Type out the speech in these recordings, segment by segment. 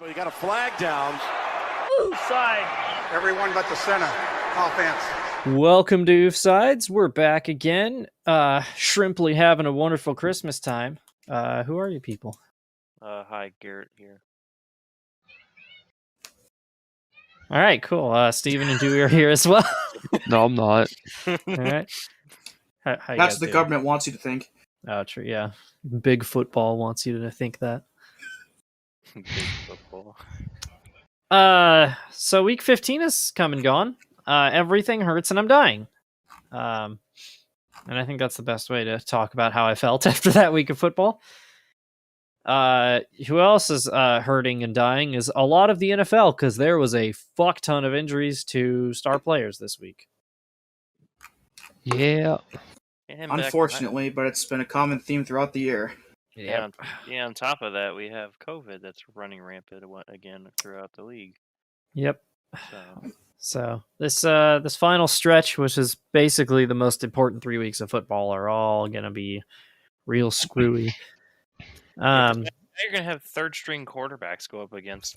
So you got a flag down. Oofside. Everyone but the center. Offense. Welcome to Oofsides. We're back again. Shrimply having a wonderful Christmas time. Who are you people? Hi, Garrett here. All right, cool. Steven and Dewey are here as well. No, I'm not. All right. How you That's guys what the doing? government wants you to think. Oh, true. Yeah. Big football wants you to think that. Big football. So week 15 is come and gone. Everything hurts and I'm dying. And I think that's the best way to talk about how I felt after that week of football. Who else is hurting and dying is a lot of the NFL, because there was a fuck ton of injuries to star players this week. Yeah. And Unfortunately, but it's been a common theme throughout the year. yeah, on top of that, we have COVID that's running rampant again throughout the league. Yep. So this final stretch, which is basically the most important 3 weeks of football, are all gonna be real screwy. now you're gonna have third string quarterbacks go up against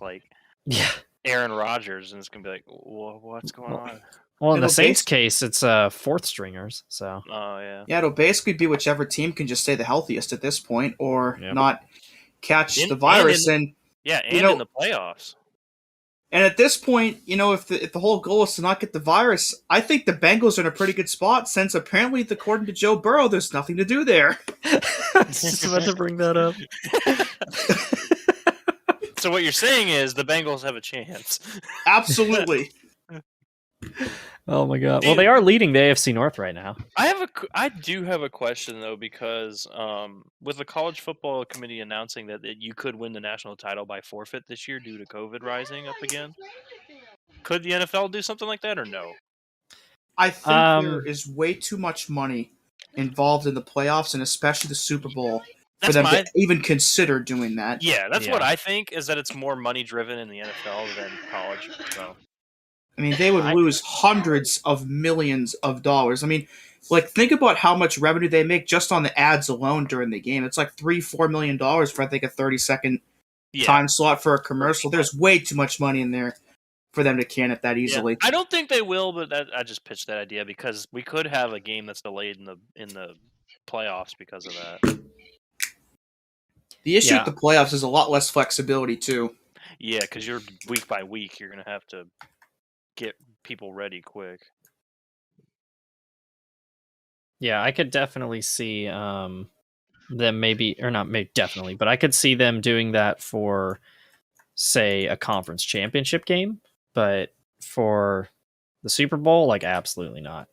Yeah. Aaron Rodgers, and it's gonna be like, what's going on? Well, in the It'll Saints case, it's fourth stringers. So Oh yeah. Yeah, it'll basically be whichever team can just stay the healthiest at this point, or Yep. not catch In- the virus. And And know- in the playoffs. at this point, if the whole goal is to not get the virus, I think the Bengals are in a pretty good spot, since apparently, according to Joe Burrow, there's nothing to do there. I was just about to bring that up. So what you're saying is the Bengals have a chance. Absolutely. Oh my god! Well, they are leading the AFC North right now. I do have a question though, because with the college football committee announcing that you could win the national title by forfeit this year due to COVID rising up again, could the NFL do something like that or no? I think there is way too much money involved in the playoffs, and especially the Super Bowl, for them to even consider doing that. Yeah, that's Yeah. what I think, is that it's more money driven in the NFL than college. So I mean, they would lose hundreds of millions of dollars. I mean, think about how much revenue they make just on the ads alone during the game. It's like $3-4 million for, I think, a 30-second time slot for a commercial. There's way too much money in there for them to can it that easily. Yeah. I don't think they will, but I just pitched that idea because we could have a game that's delayed in the playoffs because of that. The issue with the playoffs is a lot less flexibility, too. Yeah, because you're week by week, you're going to have to get people ready quick. Yeah, I could definitely see them definitely, but I could see them doing that for, say, a conference championship game, but for the Super Bowl, absolutely not.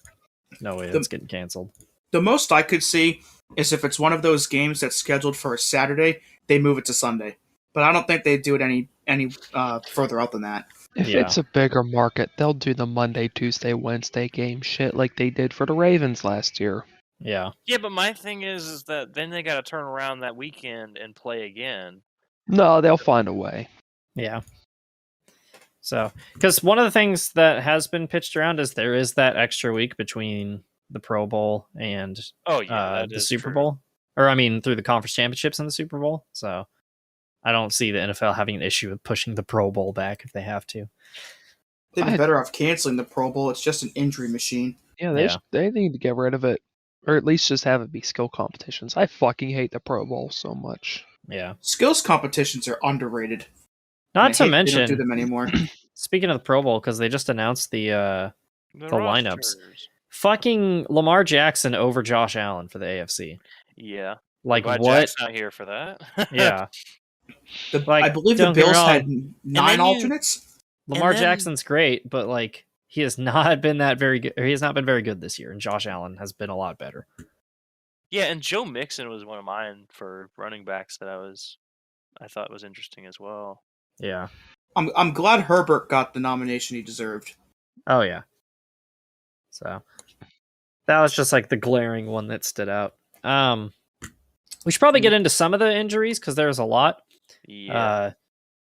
No way that's getting canceled. The most I could see is if it's one of those games that's scheduled for a Saturday, they move it to Sunday. But I don't think they'd do it any further out than that. If it's a bigger market, they'll do the Monday, Tuesday, Wednesday game shit like they did for the Ravens last year. Yeah. Yeah, but my thing is that then they got to turn around that weekend and play again. No, they'll find a way. Yeah. So, because one of the things that has been pitched around is there is that extra week between the Pro Bowl and the Super Bowl. Or, through the conference championships and the Super Bowl. So, I don't see the NFL having an issue with pushing the Pro Bowl back if they have to. They'd be better off canceling the Pro Bowl. It's just an injury machine. Yeah, they need to get rid of it. Or at least just have it be skill competitions. I fucking hate the Pro Bowl so much. Yeah. Skills competitions are underrated. Not to mention, they don't do them anymore. Speaking of the Pro Bowl, because they just announced the lineups. Rosters. Fucking Lamar Jackson over Josh Allen for the AFC. Yeah. Like, Glad what? Jack's not here for that. Yeah. I believe the Bills had 9 alternates. Lamar Jackson's great, but he has not been that very good. Or he has not been very good this year, and Josh Allen has been a lot better. Yeah, and Joe Mixon was one of mine for running backs that I thought was interesting as well. Yeah. I'm glad Herbert got the nomination he deserved. Oh yeah. So that was just the glaring one that stood out. We should probably get into some of the injuries because there's a lot. Yeah.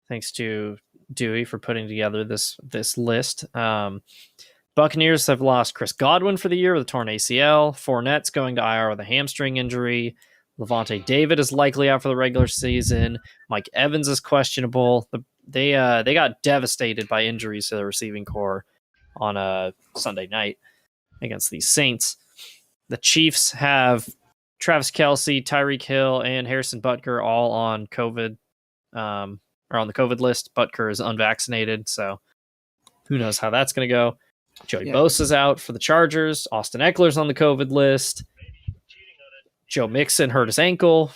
Thanks to Dewey for putting together this list. Buccaneers have lost Chris Godwin for the year with a torn ACL. Fournette's going to IR with a hamstring injury. Levante David is likely out for the regular season. Mike Evans is questionable. they got devastated by injuries to the receiving core on a Sunday night against these Saints. The Chiefs have Travis Kelce, Tyreek Hill, and Harrison Butker all on COVID, or on the COVID list. Butker is unvaccinated, so who knows how that's going to go. Joey Bosa's out for the Chargers. Austin Eckler's on the COVID list. Joe Mixon hurt his ankle.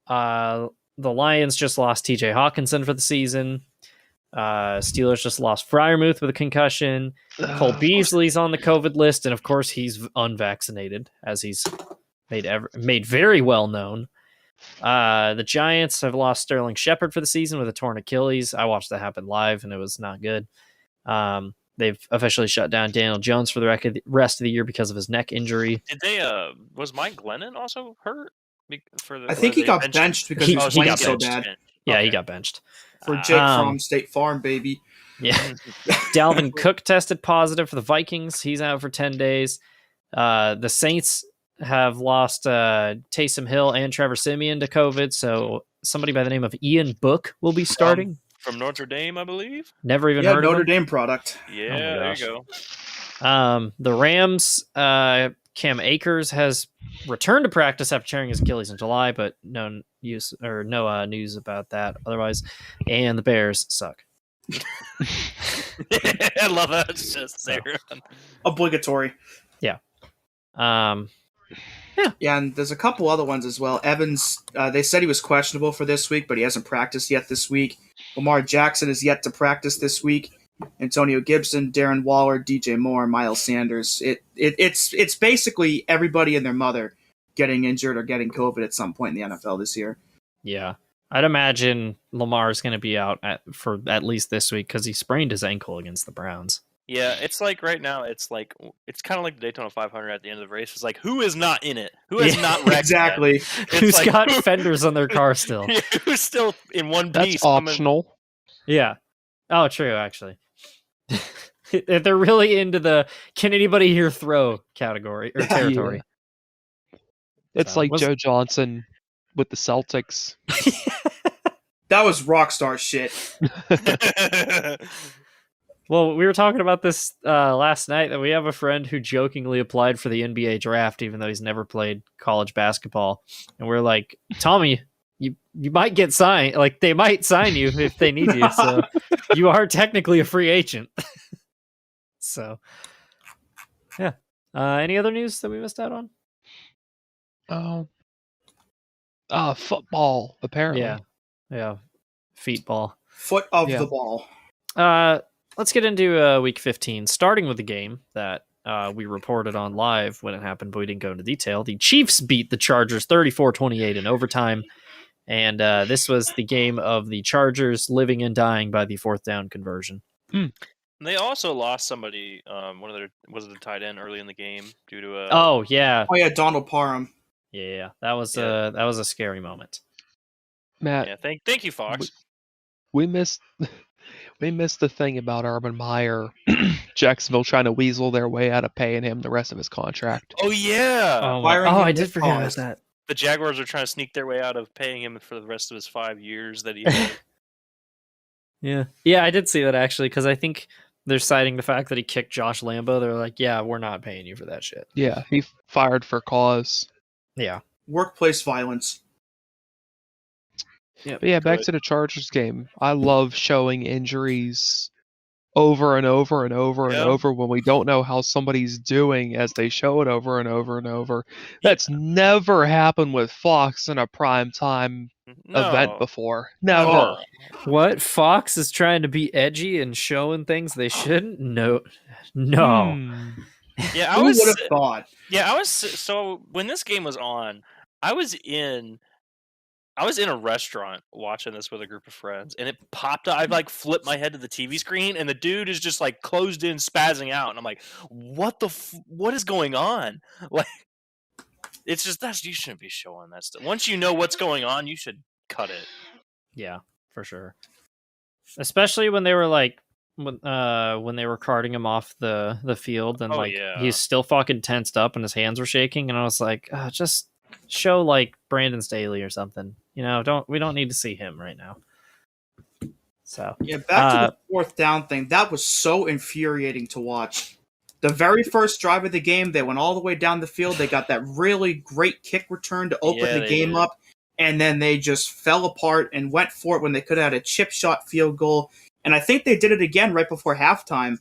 The Lions just lost TJ Hawkinson for the season. Steelers just lost Freiermuth with a concussion. Cole Beasley's on the COVID list, and of course he's unvaccinated, as he's made very well known. The Giants have lost Sterling Shepard for the season with a torn Achilles. I watched that happen live, and it was not good. They've officially shut down Daniel Jones for the rest of the year because of his neck injury. Did they? Was Mike Glennon also hurt? I think he got benched because he was playing so bad. Yeah, he got benched. For Jake from State Farm, baby. Yeah. Dalvin Cook tested positive for the Vikings. He's out for 10 days. The Saints have lost Taysom Hill and Trevor Siemian to COVID, so somebody by the name of Ian Book will be starting. From Notre Dame, I believe. Never even heard of him. Notre Dame product. Yeah, there you go. The Rams, Cam Akers has returned to practice after tearing his Achilles in July, but no news about that otherwise. And the Bears suck. I love that. It's just there. Obligatory. Yeah. Yeah, and there's a couple other ones as well. Evans, they said he was questionable for this week, but he hasn't practiced yet this week. Lamar Jackson is yet to practice this week. Antonio Gibson, Darren Waller, DJ Moore, Miles Sanders. It's basically everybody and their mother getting injured or getting COVID at some point in the NFL this year. Yeah. I'd imagine Lamar's going to be out for at least this week because he sprained his ankle against the Browns. Yeah, it's like right now, it's kind of like the Daytona 500 at the end of the race. It's like, who is not in it? Who has not wrecked exactly? Who's got fenders on their car still? Yeah, who's still in one piece? That's optional. Yeah. Oh, true, actually. They're really into the can anybody here throw category or territory. Yeah. It's like Joe Johnson with the Celtics. That was rock star shit. Well, we were talking about this last night, that we have a friend who jokingly applied for the NBA draft, even though he's never played college basketball. And we're like, Tommy, you might get signed. Like, they might sign you if they need you. So you are technically a free agent. So, yeah. Any other news that we missed out on? Football, apparently. Yeah. Feet ball. Foot of the ball. Let's get into Week 15, starting with the game that we reported on live when it happened, but we didn't go into detail. The Chiefs beat the Chargers 34-28 in overtime, and this was the game of the Chargers living and dying by the fourth down conversion. They also lost somebody, was it the tight end early in the game due to a... Oh, yeah, Donald Parham. Yeah, that was a scary moment. Matt, yeah, thank you, Fox. We missed the thing about Urban Meyer, Jacksonville trying to weasel their way out of paying him the rest of his contract. Oh yeah, I did forget about that. The Jaguars are trying to sneak their way out of paying him for the rest of his 5 years that he had. Yeah, I did see that actually, because I think they're citing the fact that he kicked Josh Lambo. They're like, yeah, we're not paying you for that shit. Yeah, he fired for cause. Yeah. Workplace violence. But yeah, back to the Chargers game. I love showing injuries over and over and over and over when we don't know how somebody's doing as they show it over and over and over. That's never happened with Fox in a prime time event before. Never. Oh. What? Fox is trying to be edgy and showing things they shouldn't? No. Yeah, Who would have thought? Yeah, so when this game was on, I was in a restaurant watching this with a group of friends, and it popped up. I flipped my head to the TV screen, and the dude is just closed in, spazzing out, and I'm like, "What what is going on?" It's just you shouldn't be showing that stuff. Once you know what's going on, you should cut it. Yeah, for sure. Especially when they were when they were carting him off the field, and he's still fucking tensed up, and his hands were shaking, and I was like, just show Brandon Staley or something. We don't need to see him right now. So yeah, back to the fourth down thing. That was so infuriating to watch. The very first drive of the game, they went all the way down the field. They got that really great kick return to open the game up, and then they just fell apart and went for it when they could have had a chip shot field goal. And I think they did it again right before halftime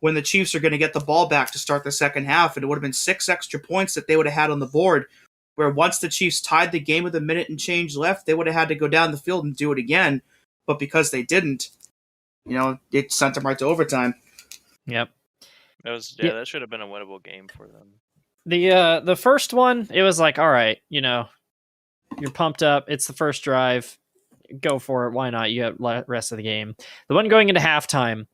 when the Chiefs are going to get the ball back to start the second half, and it would have been 6 extra points that they would have had on the board, where once the Chiefs tied the game with a minute and change left, they would have had to go down the field and do it again. But because they didn't, it sent them right to overtime. Yep. That should have been a winnable game for them. The first one, it was like, all right, you're pumped up. It's the first drive. Go for it. Why not? You have rest of the game. The one going into halftime,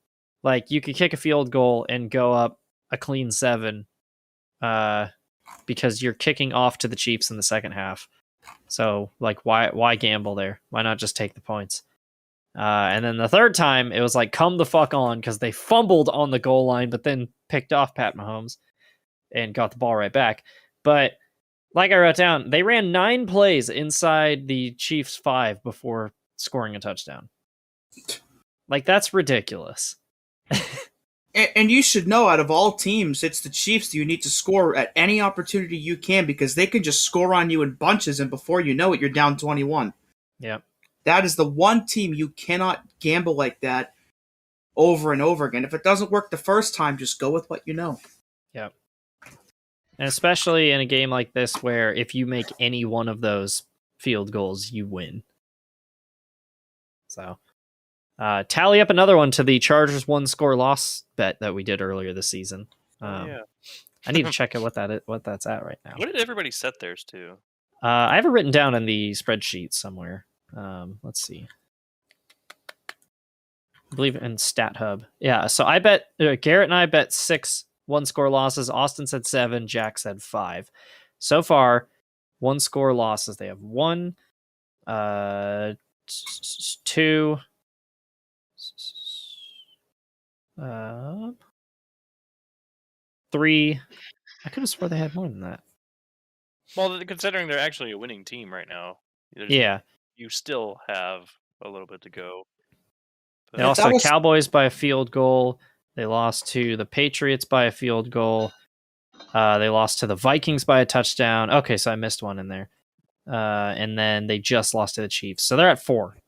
like you could kick a field goal and go up a clean 7, because you're kicking off to the Chiefs in the second half. So like, why gamble there? Why not just take the points? And then the third time, it was like, come the fuck on, because they fumbled on the goal line, but then picked off Pat Mahomes and got the ball right back. But like I wrote down, they ran 9 plays inside the Chiefs' 5 before scoring a touchdown. Like, that's ridiculous. And you should know, out of all teams, it's the Chiefs that you need to score at any opportunity you can, because they can just score on you in bunches, and before you know it, you're down 21. Yep. That is the one team you cannot gamble like that over and over again. If it doesn't work the first time, just go with what you know. Yep. And especially in a game like this, where if you make any one of those field goals, you win. So, tally up another one to the Chargers 1-score loss bet that we did earlier this season. I need to check out what that's at right now. What did everybody set theirs to? I have it written down in the spreadsheet somewhere. Let's see. I believe in Stat Hub. Yeah, so I bet Garrett and I bet 6 1-score losses. Austin said 7. Jack said 5. So far, 1-score losses. They have 1, 2, 3. I could have swore they had more than that. Well, considering they're actually a winning team right now. Yeah. You still have a little bit to go. They lost to the Cowboys by a field goal. They lost to the Patriots by a field goal. They lost to the Vikings by a touchdown. Okay, so I missed one in there. And then they just lost to the Chiefs. So they're at 4.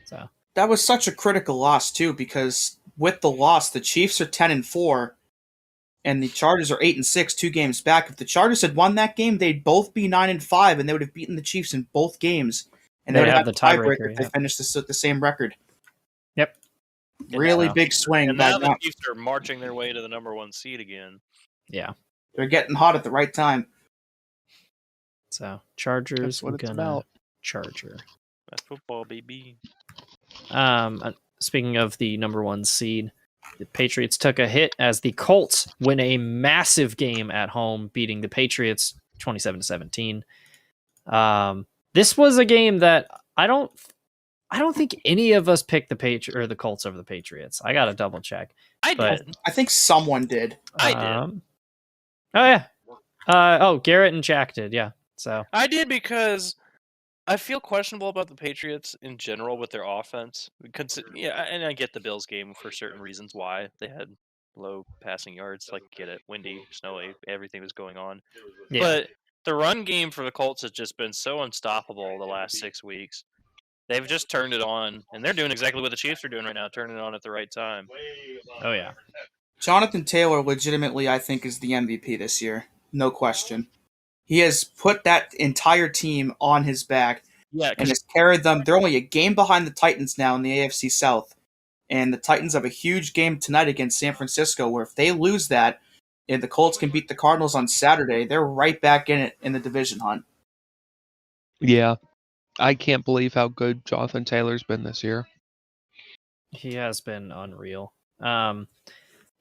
So that was such a critical loss too, because with the loss, the Chiefs are 10-4, and the Chargers are 8-6, 2 games back. If the Chargers had won that game, they'd both be 9-5, and they would have beaten the Chiefs in both games. And they would have the tiebreaker if they finished the same record. Yep. Really big swing. And now the Chiefs are marching their way to the number 1 seed again. Yeah. They're getting hot at the right time. So, Chargers, that's what it's about. Charger. That's football, baby. Speaking of the number 1 seed, the Patriots took a hit as the Colts win a massive game at home, beating the Patriots 27-17. This was a game that I don't think any of us picked the Colts over the Patriots. I got to double check. I did. I think someone did. I did. Oh yeah. Garrett and Jack did. Yeah. So I did, because I feel questionable about the Patriots in general with their offense. And I get the Bills game for certain reasons why they had low passing yards. Like, get it, windy, snowy, everything was going on. Yeah. But the run game for the Colts has just been so unstoppable the last 6 weeks. They've just turned it on, and they're doing exactly what the Chiefs are doing right now, turning it on at the right time. Oh, yeah. Jonathan Taylor legitimately, I think, is the MVP this year. No question. He has put that entire team on his back and has carried them. They're only a game behind the Titans now in the AFC South. And the Titans have a huge game tonight against San Francisco, where if they lose that and the Colts can beat the Cardinals on Saturday, they're right back in it in the division hunt. Yeah. I can't believe how good Jonathan Taylor's been this year. He has been unreal.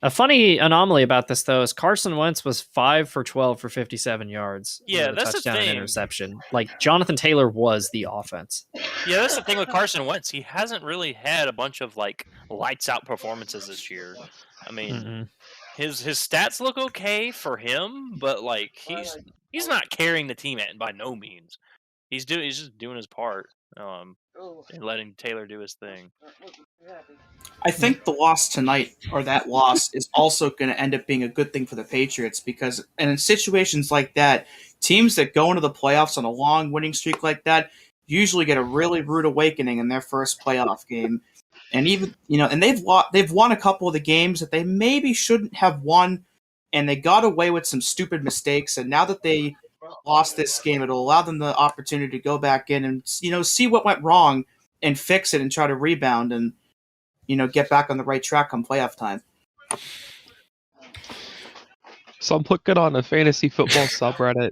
A funny anomaly about this, though, is Carson Wentz was 5 for 12 for 57 yards. Yeah, that's touchdown the thing. And interception. Like, Jonathan Taylor was the offense. Yeah, that's the thing with Carson Wentz. He hasn't really had a bunch of lights out performances this year. I mean, his stats look okay for him, but he's not carrying the team by no means. He's just doing his part, and letting Taylor do his thing. I think the loss tonight, or that loss, is also going to end up being a good thing for the Patriots because, and in situations like that, teams that go into the playoffs on a long winning streak like that usually get a really rude awakening in their first playoff game. And even, and they've won a couple of the games that they maybe shouldn't have won, and they got away with some stupid mistakes. And now that they lost this game, it'll allow them the opportunity to go back in and see what went wrong and fix it and try to rebound and get back on the right track come playoff time. So I'm looking on a fantasy football subreddit,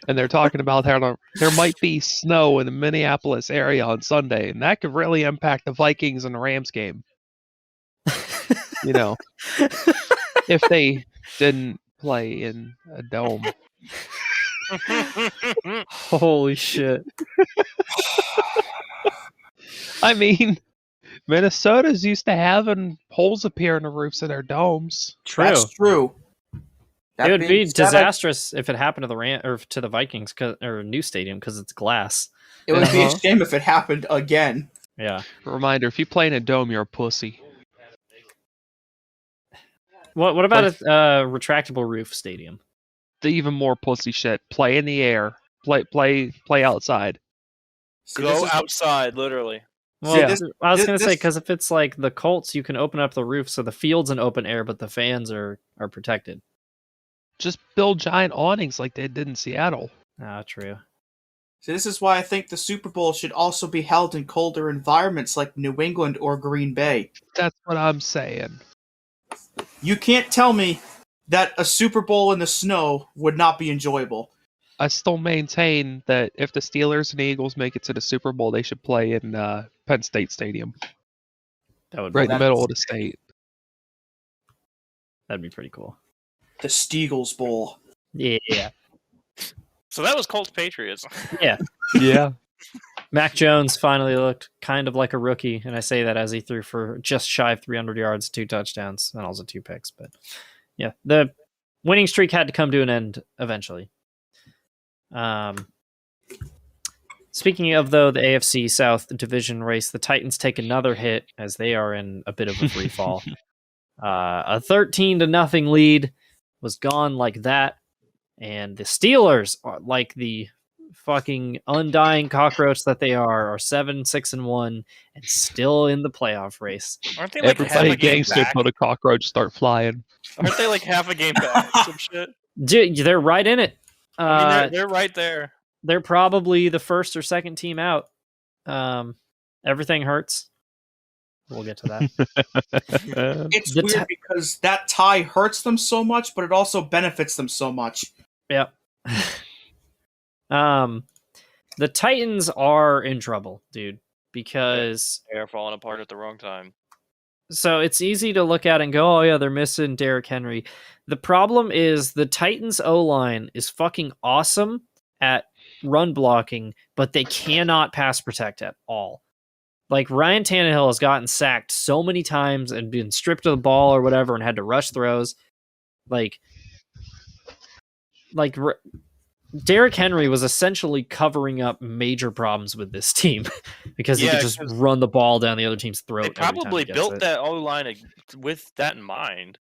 and they're talking about how there might be snow in the Minneapolis area on Sunday, and that could really impact the Vikings and the Rams game. If they didn't play in a dome. Holy shit. I mean, Minnesota's used to having holes appear in the roofs of their domes. True. That's true. It would be disastrous if it happened to the Vikings or a new stadium because it's glass. It would be a shame if it happened again. Yeah. Reminder: if you play in a dome, you're a pussy. What about a retractable roof stadium? The even more pussy shit. Play in the air. Play outside. Go outside, literally. Well, I was going to say, because if it's like the Colts, you can open up the roof so the field's in open air, but the fans are protected. Just build giant awnings like they did in Seattle. Ah, true. So this is why I think the Super Bowl should also be held in colder environments like New England or Green Bay. That's what I'm saying. You can't tell me that a Super Bowl in the snow would not be enjoyable. I still maintain that if the Steelers and Eagles make it to the Super Bowl, they should play in Penn State Stadium. That would right in the middle of the state. That'd be pretty cool. The Steagles Bowl. Yeah. So that was Colts Patriots. Yeah. Yeah. Mac Jones finally looked kind of like a rookie, and I say that as he threw for just shy of 300 yards, 2 touchdowns, and also 2 picks. But yeah, the winning streak had to come to an end eventually. Speaking of, though, the AFC South division race, the Titans take another hit as they are in a bit of a free fall. A 13-0 lead was gone like that, and the Steelers, like the fucking undying cockroach that they are 7-6-1 and still in the playoff race. Aren't they like everybody gangster till the cockroach start flying? Aren't they like half a game back? Some shit. Dude, they're right in it. I mean, they're right there. They're probably the first or second team out. Everything hurts. We'll get to that. It's weird because that tie hurts them so much, but it also benefits them so much. Yep. The Titans are in trouble, dude, because they're falling apart at the wrong time. So it's easy to look at and go, oh yeah, they're missing Derrick Henry. The problem is the Titans O-line is fucking awesome at run blocking, but they cannot pass protect at all. Like Ryan Tannehill has gotten sacked so many times and been stripped of the ball or whatever and had to rush throws. Like Derrick Henry was essentially covering up major problems with this team because he could just run the ball down the other team's throat. They probably built that O-line with that in mind.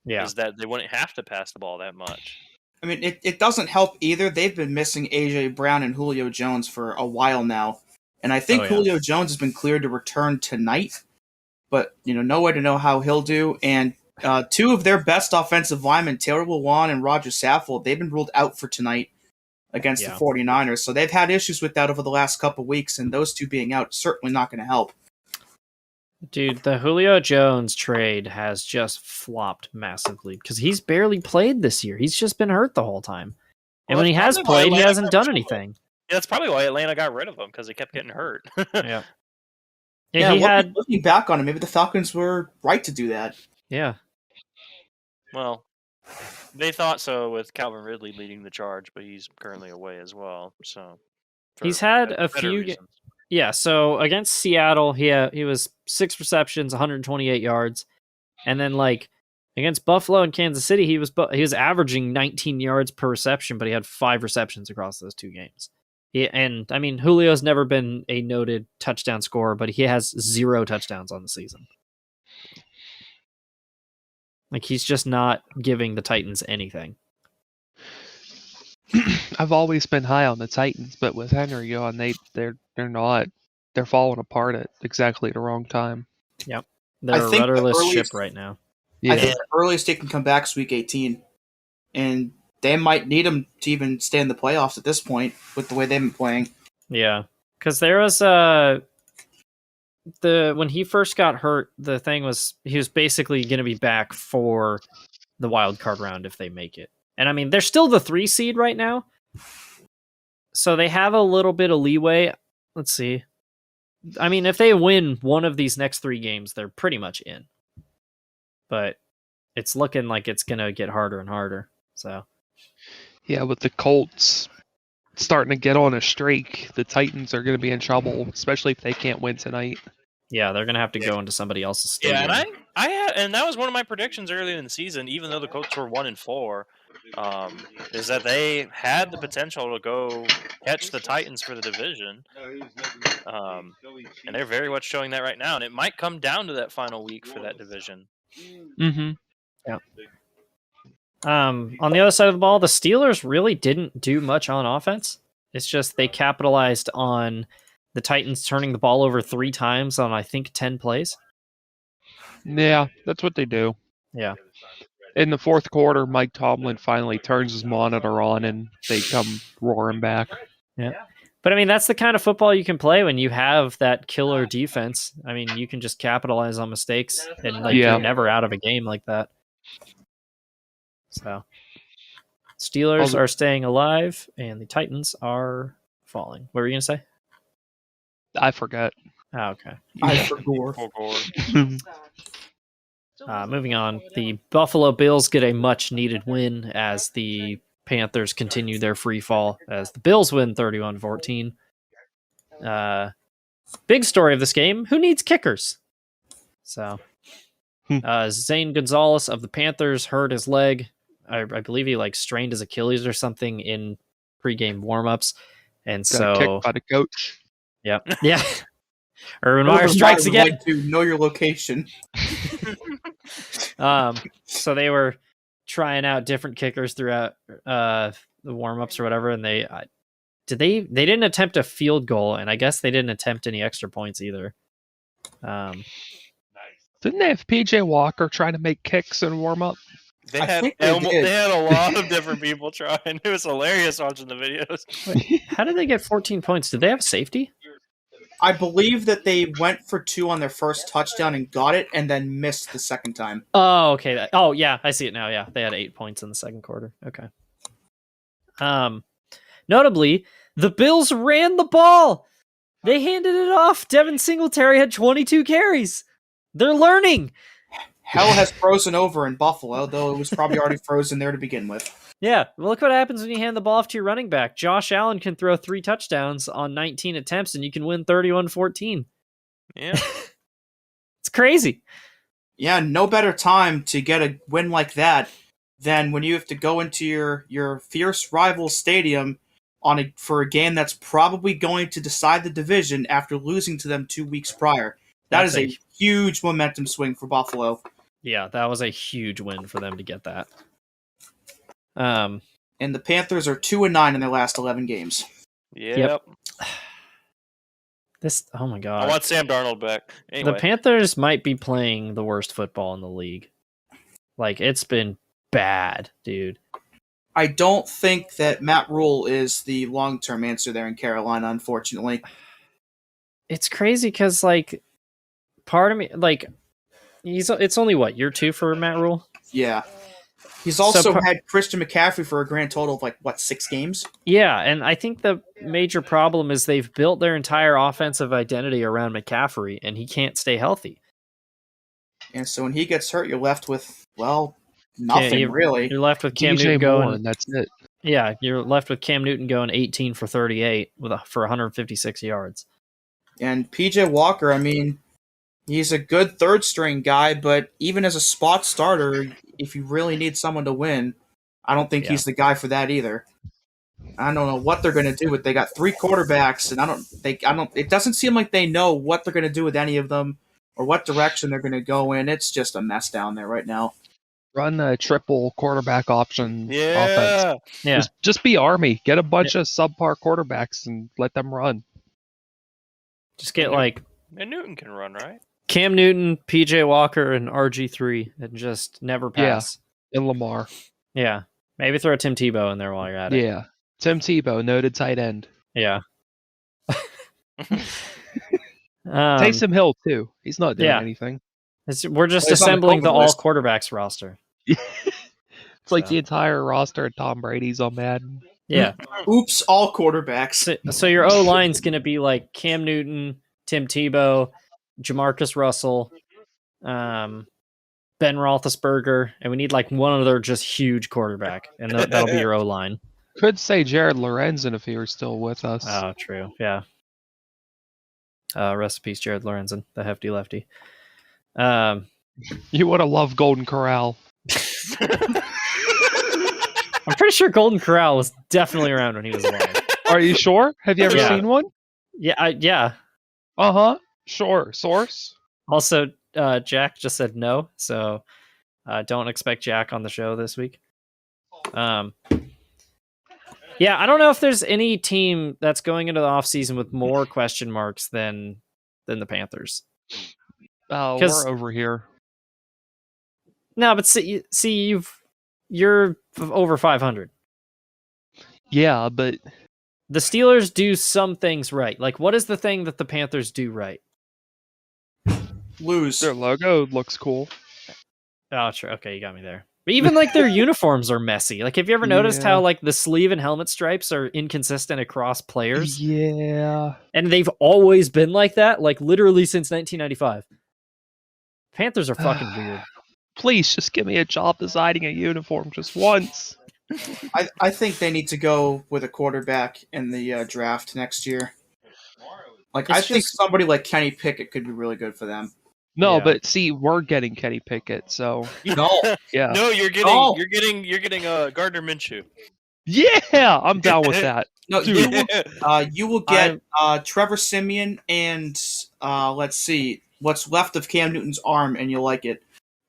Yeah. Is that they wouldn't have to pass the ball that much. I mean, it doesn't help either. They've been missing A.J. Brown and Julio Jones for a while now. And I think Julio Jones has been cleared to return tonight. But, no way to know how he'll do. And 2 of their best offensive linemen, Taylor Lewan and Roger Saffold, they've been ruled out for tonight against the 49ers. So they've had issues with that over the last couple weeks, and those 2 being out certainly not going to help. Dude, the Julio Jones trade has just flopped massively because he's barely played this year. He's just been hurt the whole time. And when he has played, he hasn't done anything. Yeah, that's probably why Atlanta got rid of him, because he kept getting hurt. Yeah. Looking back on it, maybe the Falcons were right to do that. Yeah. Well, they thought so with Calvin Ridley leading the charge, but he's currently away as well. So he's had a few. Yeah, so against Seattle, he was 6 receptions, 128 yards, and then against Buffalo and Kansas City, he was averaging 19 yards per reception, but he had 5 receptions across those 2 games. And I mean, Julio's never been a noted touchdown scorer, but he has 0 touchdowns on the season. Like, he's just not giving the Titans anything. I've always been high on the Titans, but with Henry gone, they're not. They're falling apart at exactly the wrong time. Yep. They're a rudderless ship right now. Yeah. I think the earliest they can come back is week 18. And they might need him to even stay in the playoffs at this point with the way they've been playing. Yeah. Because there was when he first got hurt, the thing was he was basically going to be back for the wild card round if they make it. And I mean, they're still the 3 seed right now. So they have a little bit of leeway. Let's see. I mean, if they win one of these next 3 games, they're pretty much in. But it's looking like it's going to get harder and harder. So, yeah, with the Colts starting to get on a streak, the Titans are going to be in trouble, especially if they can't win tonight. Yeah, they're going to have to go into somebody else's stadium. Yeah, and that was one of my predictions earlier in the season, even though the Colts were 1-4, is that they had the potential to go catch the Titans for the division. And they're very much showing that right now, and it might come down to that final week for that division. Mm-hmm. Yeah. On the other side of the ball, the Steelers really didn't do much on offense. It's just they capitalized on the Titans turning the ball over 3 times on, I think, 10 plays. Yeah, that's what they do. Yeah. In the fourth quarter, Mike Tomlin finally turns his monitor on and they come roaring back. Yeah. But I mean, that's the kind of football you can play when you have that killer defense. I mean, you can just capitalize on mistakes and you're never out of a game like that. So Steelers are staying alive and the Titans are falling. What were you going to say? I forgot. Oh, okay. I forgot. Moving on, the Buffalo Bills get a much-needed win as the Panthers continue their free fall as the Bills win 31-14. Big story of this game, who needs kickers? So, Zane Gonzalez of the Panthers hurt his leg. I believe he strained his Achilles or something in pregame warmups. And got kicked by the coach. Yep. Yeah. Urban Meyer strikes again. Like to know your location. So they were trying out different kickers throughout the warm-ups or whatever, and they didn't attempt a field goal, and I guess they didn't attempt any extra points either. Didn't they have PJ Walker trying to make kicks in warm-up? They had a lot of different people trying. It was hilarious watching the videos. Wait, how did they get 14 points? Did they have safety? I believe that they went for 2 on their first touchdown and got it, and then missed the second time. Oh, okay. Oh, yeah, I see it now. Yeah, they had 8 points in the second quarter. Okay. Notably, the Bills ran the ball. They handed it off. Devin Singletary had 22 carries. They're learning. Hell has frozen over in Buffalo, though it was probably already frozen there to begin with. Yeah, well, look what happens when you hand the ball off to your running back. Josh Allen can throw 3 touchdowns on 19 attempts, and you can win 31-14. Yeah. It's crazy. Yeah, no better time to get a win like that than when you have to go into your fierce rival stadium for a game that's probably going to decide the division after losing to them 2 weeks prior. That's a huge momentum swing for Buffalo. Yeah, that was a huge win for them to get that. And the Panthers are 2-9 in their last 11 games. Yep. Oh my god. I want Sam Darnold back. Anyway. The Panthers might be playing the worst football in the league. It's been bad, dude. I don't think that Matt Rule is the long-term answer there in Carolina, unfortunately. It's crazy because, part of me, it's only year 2 for Matt Rule? Yeah. He's also had Christian McCaffrey for a grand total of 6 games? Yeah, and I think the major problem is they've built their entire offensive identity around McCaffrey, and he can't stay healthy. And so when he gets hurt, you're left with, nothing, really. You're left with Cam Newton going... and that's it. Yeah, you're left with Cam Newton going 18 for 38 for 156 yards. And PJ Walker, he's a good third-string guy, but even as a spot starter, if you really need someone to win, I don't think he's the guy for that either. I don't know what they're going to do. But they got 3 quarterbacks, and it doesn't seem like they know what they're going to do with any of them or what direction they're going to go in. It's just a mess down there right now. Run a triple quarterback option offense. Yeah. Just be Army. Get a bunch of subpar quarterbacks and let them run. Just get and Newton can run, right? Cam Newton, PJ Walker, and RG3 and just never pass. Yeah. And Lamar. Yeah. Maybe throw Tim Tebow in there while you're at it. Yeah. Tim Tebow, noted tight end. Yeah. Taysom Hill, too. He's not doing anything. We're just assembling the all quarterbacks roster. It's like the entire roster of Tom Brady's on Madden. Yeah. Oops, all quarterbacks. So your O-line's going to be like Cam Newton, Tim Tebow, Jamarcus Russell, Ben Roethlisberger, and we need like one other just huge quarterback, and that'll be your O-line. Could say Jared Lorenzen if he were still with us. Oh, true. Yeah. Rest in peace, Jared Lorenzen, the hefty lefty. You would have loved Golden Corral. I'm pretty sure Golden Corral was definitely around when he was alive. Are you sure? Have you ever seen one? Yeah, yeah. Uh-huh. Sure. Source? Also, Jack just said no, so don't expect Jack on the show this week. Yeah, I don't know if there's any team that's going into the offseason with more question marks than the Panthers. Oh, we're over here. No, but see, you're over 500. Yeah, but the Steelers do some things right. Like, what is the thing that the Panthers do right? Lose. Their logo looks cool. Oh, sure. Okay, you got me there. But even like their uniforms are messy. Like, have you ever noticed how like the sleeve and helmet stripes are inconsistent across players? Yeah. And they've always been like that, like literally since 1995. Panthers are fucking weird. Please, just give me a job designing a uniform just once. I think they need to go with a quarterback in the draft next year. Like, I think somebody like Kenny Pickett could be really good for them. No, but see, we're getting Kenny Pickett, so no, yeah, no, you're getting Gardner Minshew. Yeah, I'm down with that. No, you will get Trevor Siemian and let's see what's left of Cam Newton's arm, and you'll like it.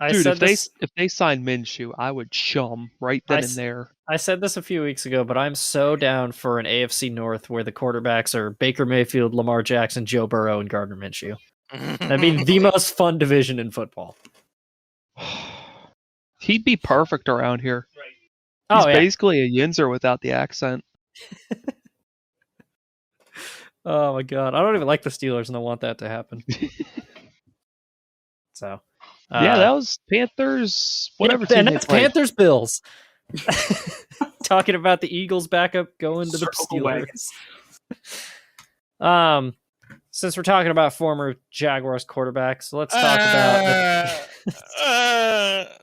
Dude, if they sign Minshew, I would chum right then and there. I said this a few weeks ago, but I'm so down for an AFC North where the quarterbacks are Baker Mayfield, Lamar Jackson, Joe Burrow, and Gardner Minshew. That'd be the most fun division in football. He'd be perfect around here. He's basically a Yinzer without the accent. Oh my god, I don't even like the Steelers, and I want that to happen. So, yeah, that was Panthers. Whatever team and they that's played. Panthers Bills. Talking about the Eagles backup going to the Steelers. Since we're talking about former Jaguars quarterbacks, let's talk about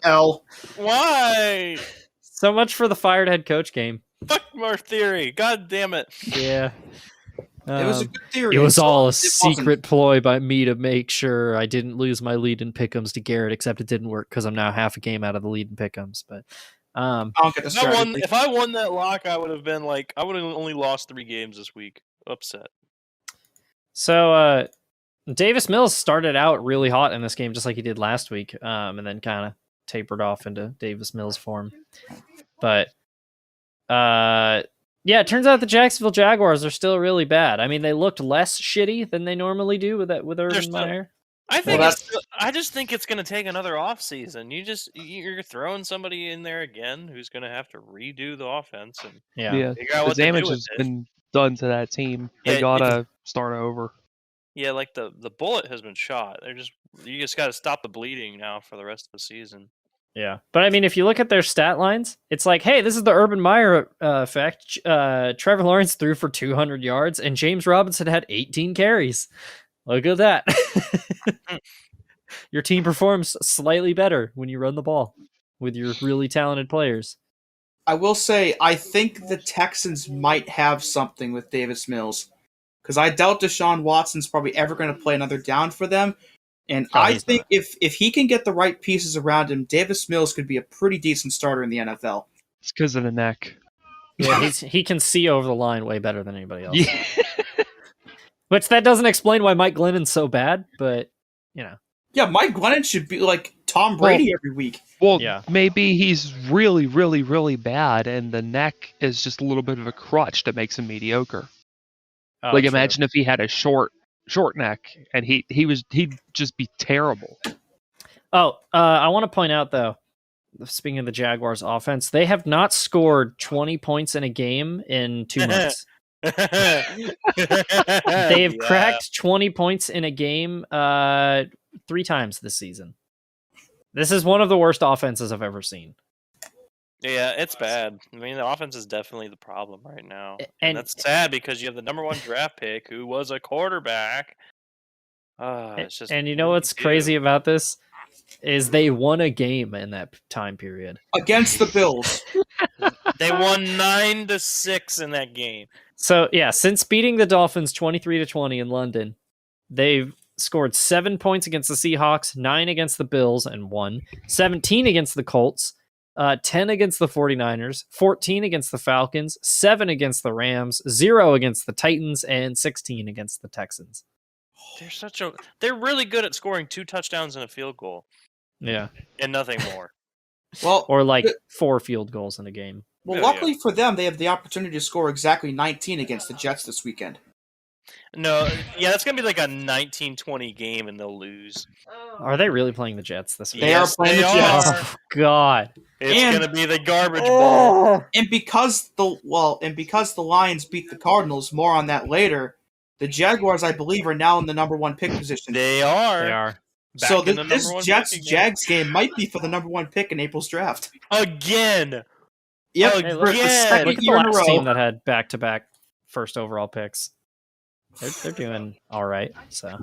L. Why? So much for the fired head coach game. Fuck our theory. God damn it. Yeah. It was a good theory. It was all a secret ploy by me to make sure I didn't lose my lead in pick'ems to Garrett, except it didn't work because I'm now half a game out of the lead in pick'ems. But if I won that lock, I would have been like, I would have only lost 3 games this week. Upset. So Davis Mills started out really hot in this game, just like he did last week, and then kind of tapered off into Davis Mills form. But yeah, it turns out the Jacksonville Jaguars are still really bad. I mean, they looked less shitty than they normally do with Urban Meyer. I just think it's going to take another offseason. You're throwing somebody in there again who's going to have to redo the offense and figure out the what damage to do with has been done to that team. They gotta start over. Yeah, like the bullet has been shot. You just got to stop the bleeding now for the rest of the season. Yeah, but I mean, if you look at their stat lines, it's like, hey, this is the Urban Meyer effect. Trevor Lawrence threw for 200 yards, and James Robinson had 18 carries. Look at that. Your team performs slightly better when you run the ball with your really talented players. I will say, I think the Texans might have something with Davis Mills, because I doubt Deshaun Watson's probably ever going to play another down for them. And I think if he can get the right pieces around him, Davis Mills could be a pretty decent starter in the NFL. It's because of the neck. Yeah, he can see over the line way better than anybody else. Yeah. Which that doesn't explain why Mike Glennon's so bad, but Yeah, Mike Glennon should be like Tom Brady every week. Well, yeah. maybe he's really, really, really bad, and the neck is just a little bit of a crutch that makes him mediocre. Oh, like, true. imagine if he had a short neck, and he'd just be terrible. Oh, I want to point out though, speaking of the Jaguars offense, they have not scored 20 points in a game in 2 months. They have cracked 20 points in a game 3 times this season. This is one of the worst offenses I've ever seen. Yeah, it's bad. I mean, the offense is definitely the problem right now. And And- that's sad because you have the number 1 draft pick who was a quarterback. It's just, and you know what's crazy about this? Is they won a game in that time period. Against the Bills. They won 9-6 in that game. So, yeah, since beating the Dolphins 23-20 in London, they've scored 7 points against the Seahawks, 9 against the Bills, and 1. 17 against the Colts, 10 against the 49ers, 14 against the Falcons, 7 against the Rams, 0 against the Titans, and 16 against the Texans. They're really good at scoring 2 touchdowns and a field goal. Yeah. And nothing more. Well, or like 4 field goals in a game. Well, luckily for them, they have the opportunity to score exactly 19 against the Jets this weekend. No, yeah, that's going to be like a 19-20 game and they'll lose. Are they really playing the Jets this week? They are playing the Jets. Oh, God. It's going to be the garbage ball. And because the Lions beat the Cardinals, more on that later, the Jaguars, I believe, are now in the number 1 pick position. They are. They are. So this Jets-Jags game might be for the number 1 pick in April's draft. Again! Yep, Hey, for the second look at year the in a last row. team that had back-to-back first overall picks. They're doing all right. So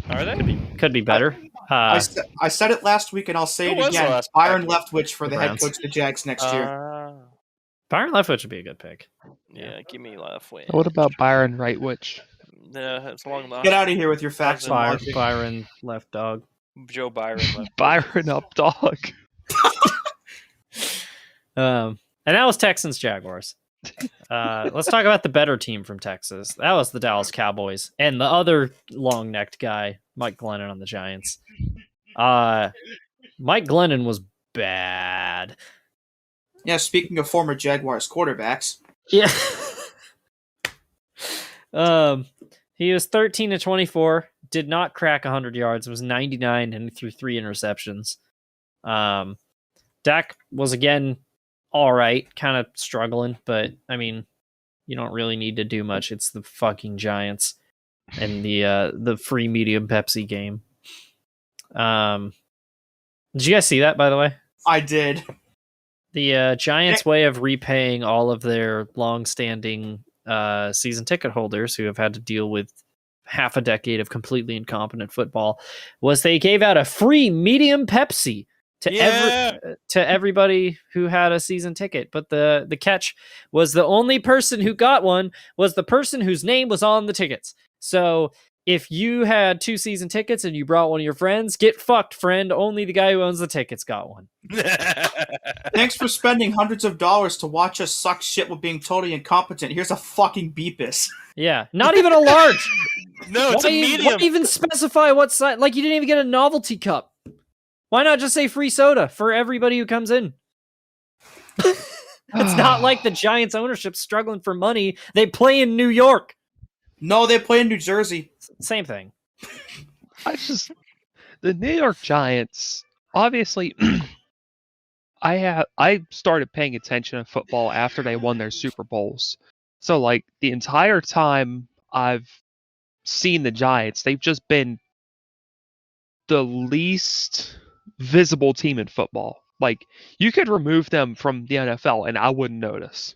are they? Could be better. I said it last week, and I'll say it again. Byron Leftwich for the head coach of the Jags next year. Byron Leftwich would be a good pick. Yeah, give me Leftwich. What about Byron Rightwich? It's long enough. Get out of here with your facts. Byron Left Dog. Joe Byron Left. Byron Up Dog. And that was Texans Jaguars. Let's talk about the better team from Texas. That was the Dallas Cowboys and the other long-necked guy, Mike Glennon on the Giants. Mike Glennon was bad. Yeah, speaking of former Jaguars quarterbacks. Yeah. He was 13-24, did not crack 100 yards, was 99 and threw 3 interceptions. Dak was again all right, kind of struggling, but I mean, you don't really need to do much. It's the fucking Giants and the free medium Pepsi game. Did you guys see that, by the way? I did. The Giants' way of repaying all of their long-standing season ticket holders who have had to deal with half a decade of completely incompetent football was they gave out a free medium Pepsi to everybody who had a season ticket. But the catch was the only person who got one was the person whose name was on the tickets. So if you had 2 season tickets and you brought one of your friends, get fucked, friend. Only the guy who owns the tickets got one. Thanks for spending hundreds of dollars to watch us suck shit with being totally incompetent. Here's a fucking Beepus. Yeah, not even a large. No, it's a medium. Why even specify what size? Like, you didn't even get a novelty cup. Why not just say free soda for everybody who comes in? It's not like the Giants ownership's struggling for money. They play in New York. No, they play in New Jersey. Same thing. The New York Giants, obviously, I started paying attention to football after they won their Super Bowls. So, like, the entire time I've seen the Giants, they've just been the least visible team in football. Like, you could remove them from the NFL and I wouldn't notice.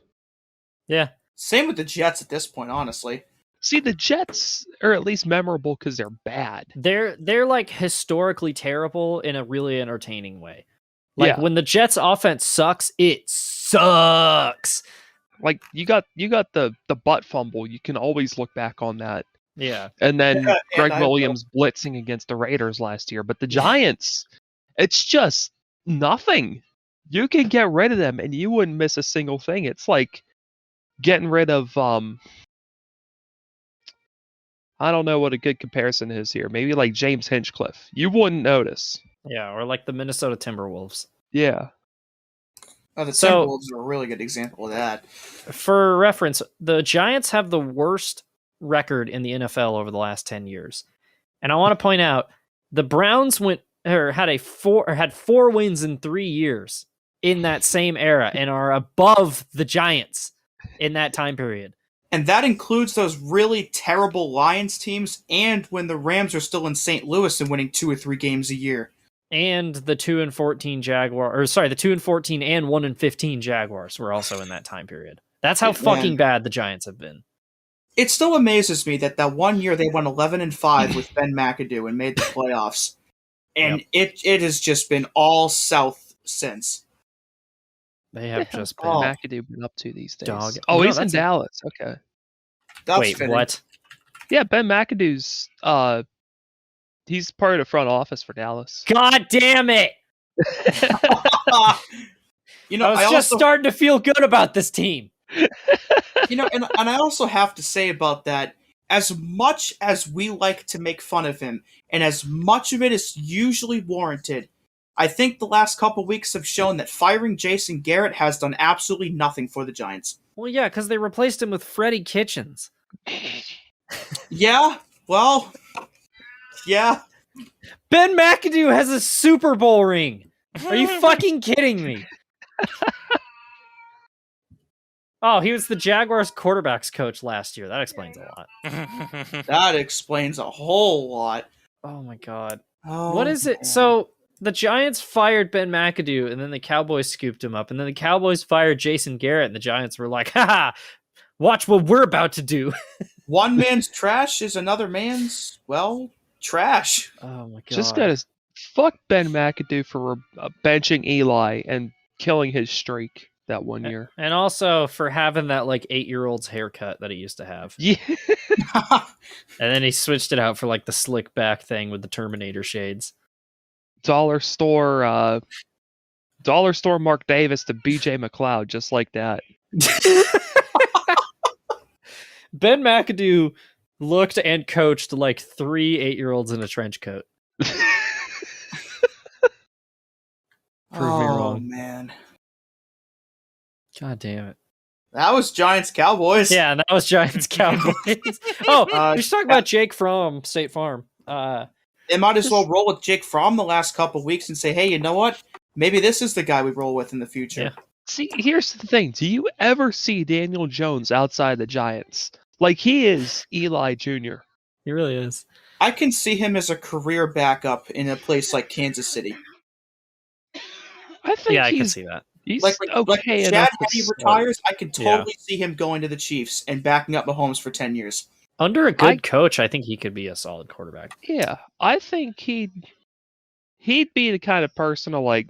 Yeah. Same with the Jets at this point, honestly. See, the Jets are at least memorable because they're bad. They're like historically terrible in a really entertaining way. Like when the Jets offense sucks, it sucks. Like you got the butt fumble. You can always look back on that. Yeah. And then Greg Williams blitzing against the Raiders last year. But the Giants, it's just nothing. You can get rid of them and you wouldn't miss a single thing. It's like getting rid of I don't know what a good comparison is here. Maybe like James Hinchcliffe. You wouldn't notice. Yeah, or like the Minnesota Timberwolves. Yeah. The Timberwolves are a really good example of that. For reference, the Giants have the worst record in the NFL over the last 10 years. And I want to point out the Browns had 4 wins in 3 years in that same era and are above the Giants in that time period. And that includes those really terrible Lions teams and when the Rams are still in St. Louis and winning 2 or 3 games a year. And the 2-14 Jaguars, the 2-14 and 1-15 Jaguars were also in that time period. That's how fucking bad the Giants have been. It still amazes me that one year they won 11-5 with Ben McAdoo and made the playoffs, and it has just been all south since. They have just been. McAdoo been up to these days? Dog. Oh, he's in Dallas. Okay. Wait, what? Yeah, Ben McAdoo's. He's part of the front office for Dallas. God damn it! I was just starting to feel good about this team. And I also have to say about that, as much as we like to make fun of him, and as much of it is usually warranted, I think the last couple weeks have shown that firing Jason Garrett has done absolutely nothing for the Giants. Well, yeah, because they replaced him with Freddie Kitchens. Yeah, well, yeah. Ben McAdoo has a Super Bowl ring. Are you fucking kidding me? Oh, he was the Jaguars quarterbacks coach last year. That explains a lot. That explains a whole lot. Oh my god. Oh, what is it? Man. So the Giants fired Ben McAdoo, and then the Cowboys scooped him up, and then the Cowboys fired Jason Garrett, and the Giants were like, haha, watch what we're about to do. One man's trash is another man's, trash. Oh my god. Just gotta fuck Ben McAdoo for benching Eli and killing his streak that one year. And also for having that 8-year-old's haircut that he used to have. Yeah. And then he switched it out for the slick back thing with the Terminator shades. Dollar store Mark Davis to BJ McLeod, just like that. Ben McAdoo looked and coached 3 8-year-olds in a trench coat. Prove me wrong. Oh, man. God damn it. That was Giants Cowboys. Yeah, that was Giants Cowboys. We should talk about Jake Fromm, State Farm. They might as well roll with Jake Fromm the last couple of weeks and say, hey, you know what? Maybe this is the guy we roll with in the future. Yeah. See, here's the thing. Do you ever see Daniel Jones outside the Giants? He is Eli Jr. He really is. I can see him as a career backup in a place like Kansas City. I think I can see that. He's okay Chad Henne retires, I can totally see him going to the Chiefs and backing up Mahomes for 10 years. Under a good coach, I think he could be a solid quarterback. Yeah, I think he'd be the kind of person to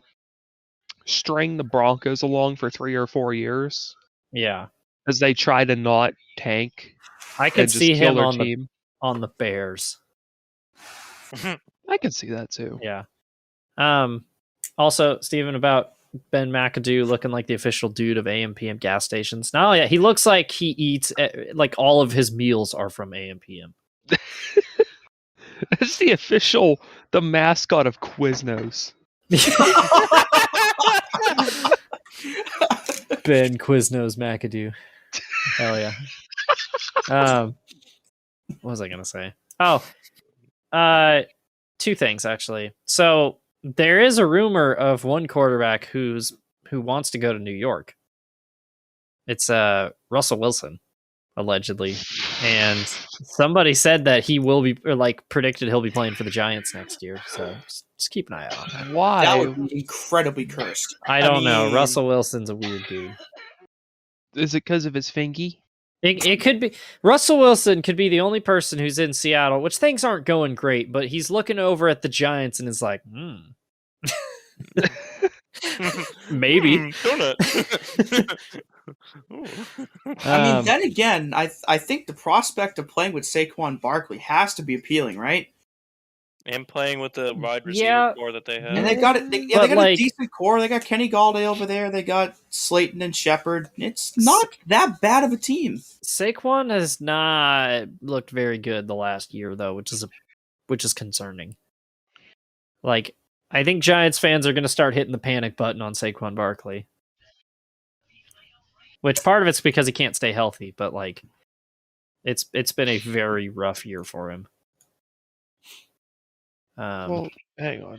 string the Broncos along for 3 or 4 years. Yeah, as they try to not tank. I could see him on the Bears. I can see that too. Yeah. Also, Steven, about Ben McAdoo looking like the official dude of AM/PM gas stations. No, yeah, he looks like he eats all of his meals are from AM/PM. That's the mascot of Quiznos. Ben Quiznos McAdoo. Hell yeah. What was I gonna say? Oh, 2 things actually. So there is a rumor of one quarterback who wants to go to New York. It's Russell Wilson, allegedly, and somebody said that he will be, or predicted he'll be playing for the Giants next year. So just keep an eye out on that. Why? That would be incredibly cursed. I don't know. Russell Wilson's a weird dude. Is it because of his fingy? It could be. Russell Wilson could be the only person who's in Seattle, which things aren't going great, but he's looking over at the Giants and is like, maybe. Donut. I mean, then again, I think the prospect of playing with Saquon Barkley has to be appealing, right? And playing with the wide receiver core that they have. And they got it. They got a decent core. They got Kenny Galladay over there. They got Slayton and Shepard. It's not that bad of a team. Saquon has not looked very good the last year, though, which is concerning. Like, I think Giants fans are going to start hitting the panic button on Saquon Barkley. Which part of it's because he can't stay healthy, but like, it's been a very rough year for him. Well, hang on.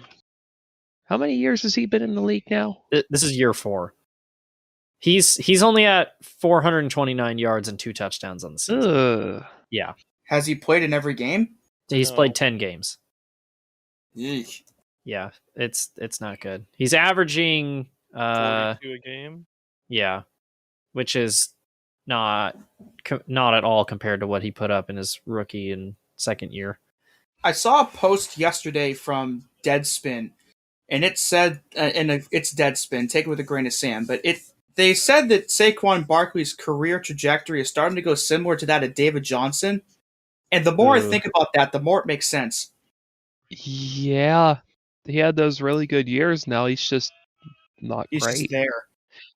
How many years has he been in the league now? This is year 4. He's only at 429 yards and 2 touchdowns on the season. Yeah. Has he played in every game? He's played 10 games. Yeesh. Yeah, it's not good. He's averaging 42 a game. Yeah, which is not at all compared to what he put up in his rookie and second year. I saw a post yesterday from Deadspin, and it said, it's Deadspin, take it with a grain of sand, but they said that Saquon Barkley's career trajectory is starting to go similar to that of David Johnson, and the more I think about that, the more it makes sense. Yeah, he had those really good years. Now he's just not He's great. Just there.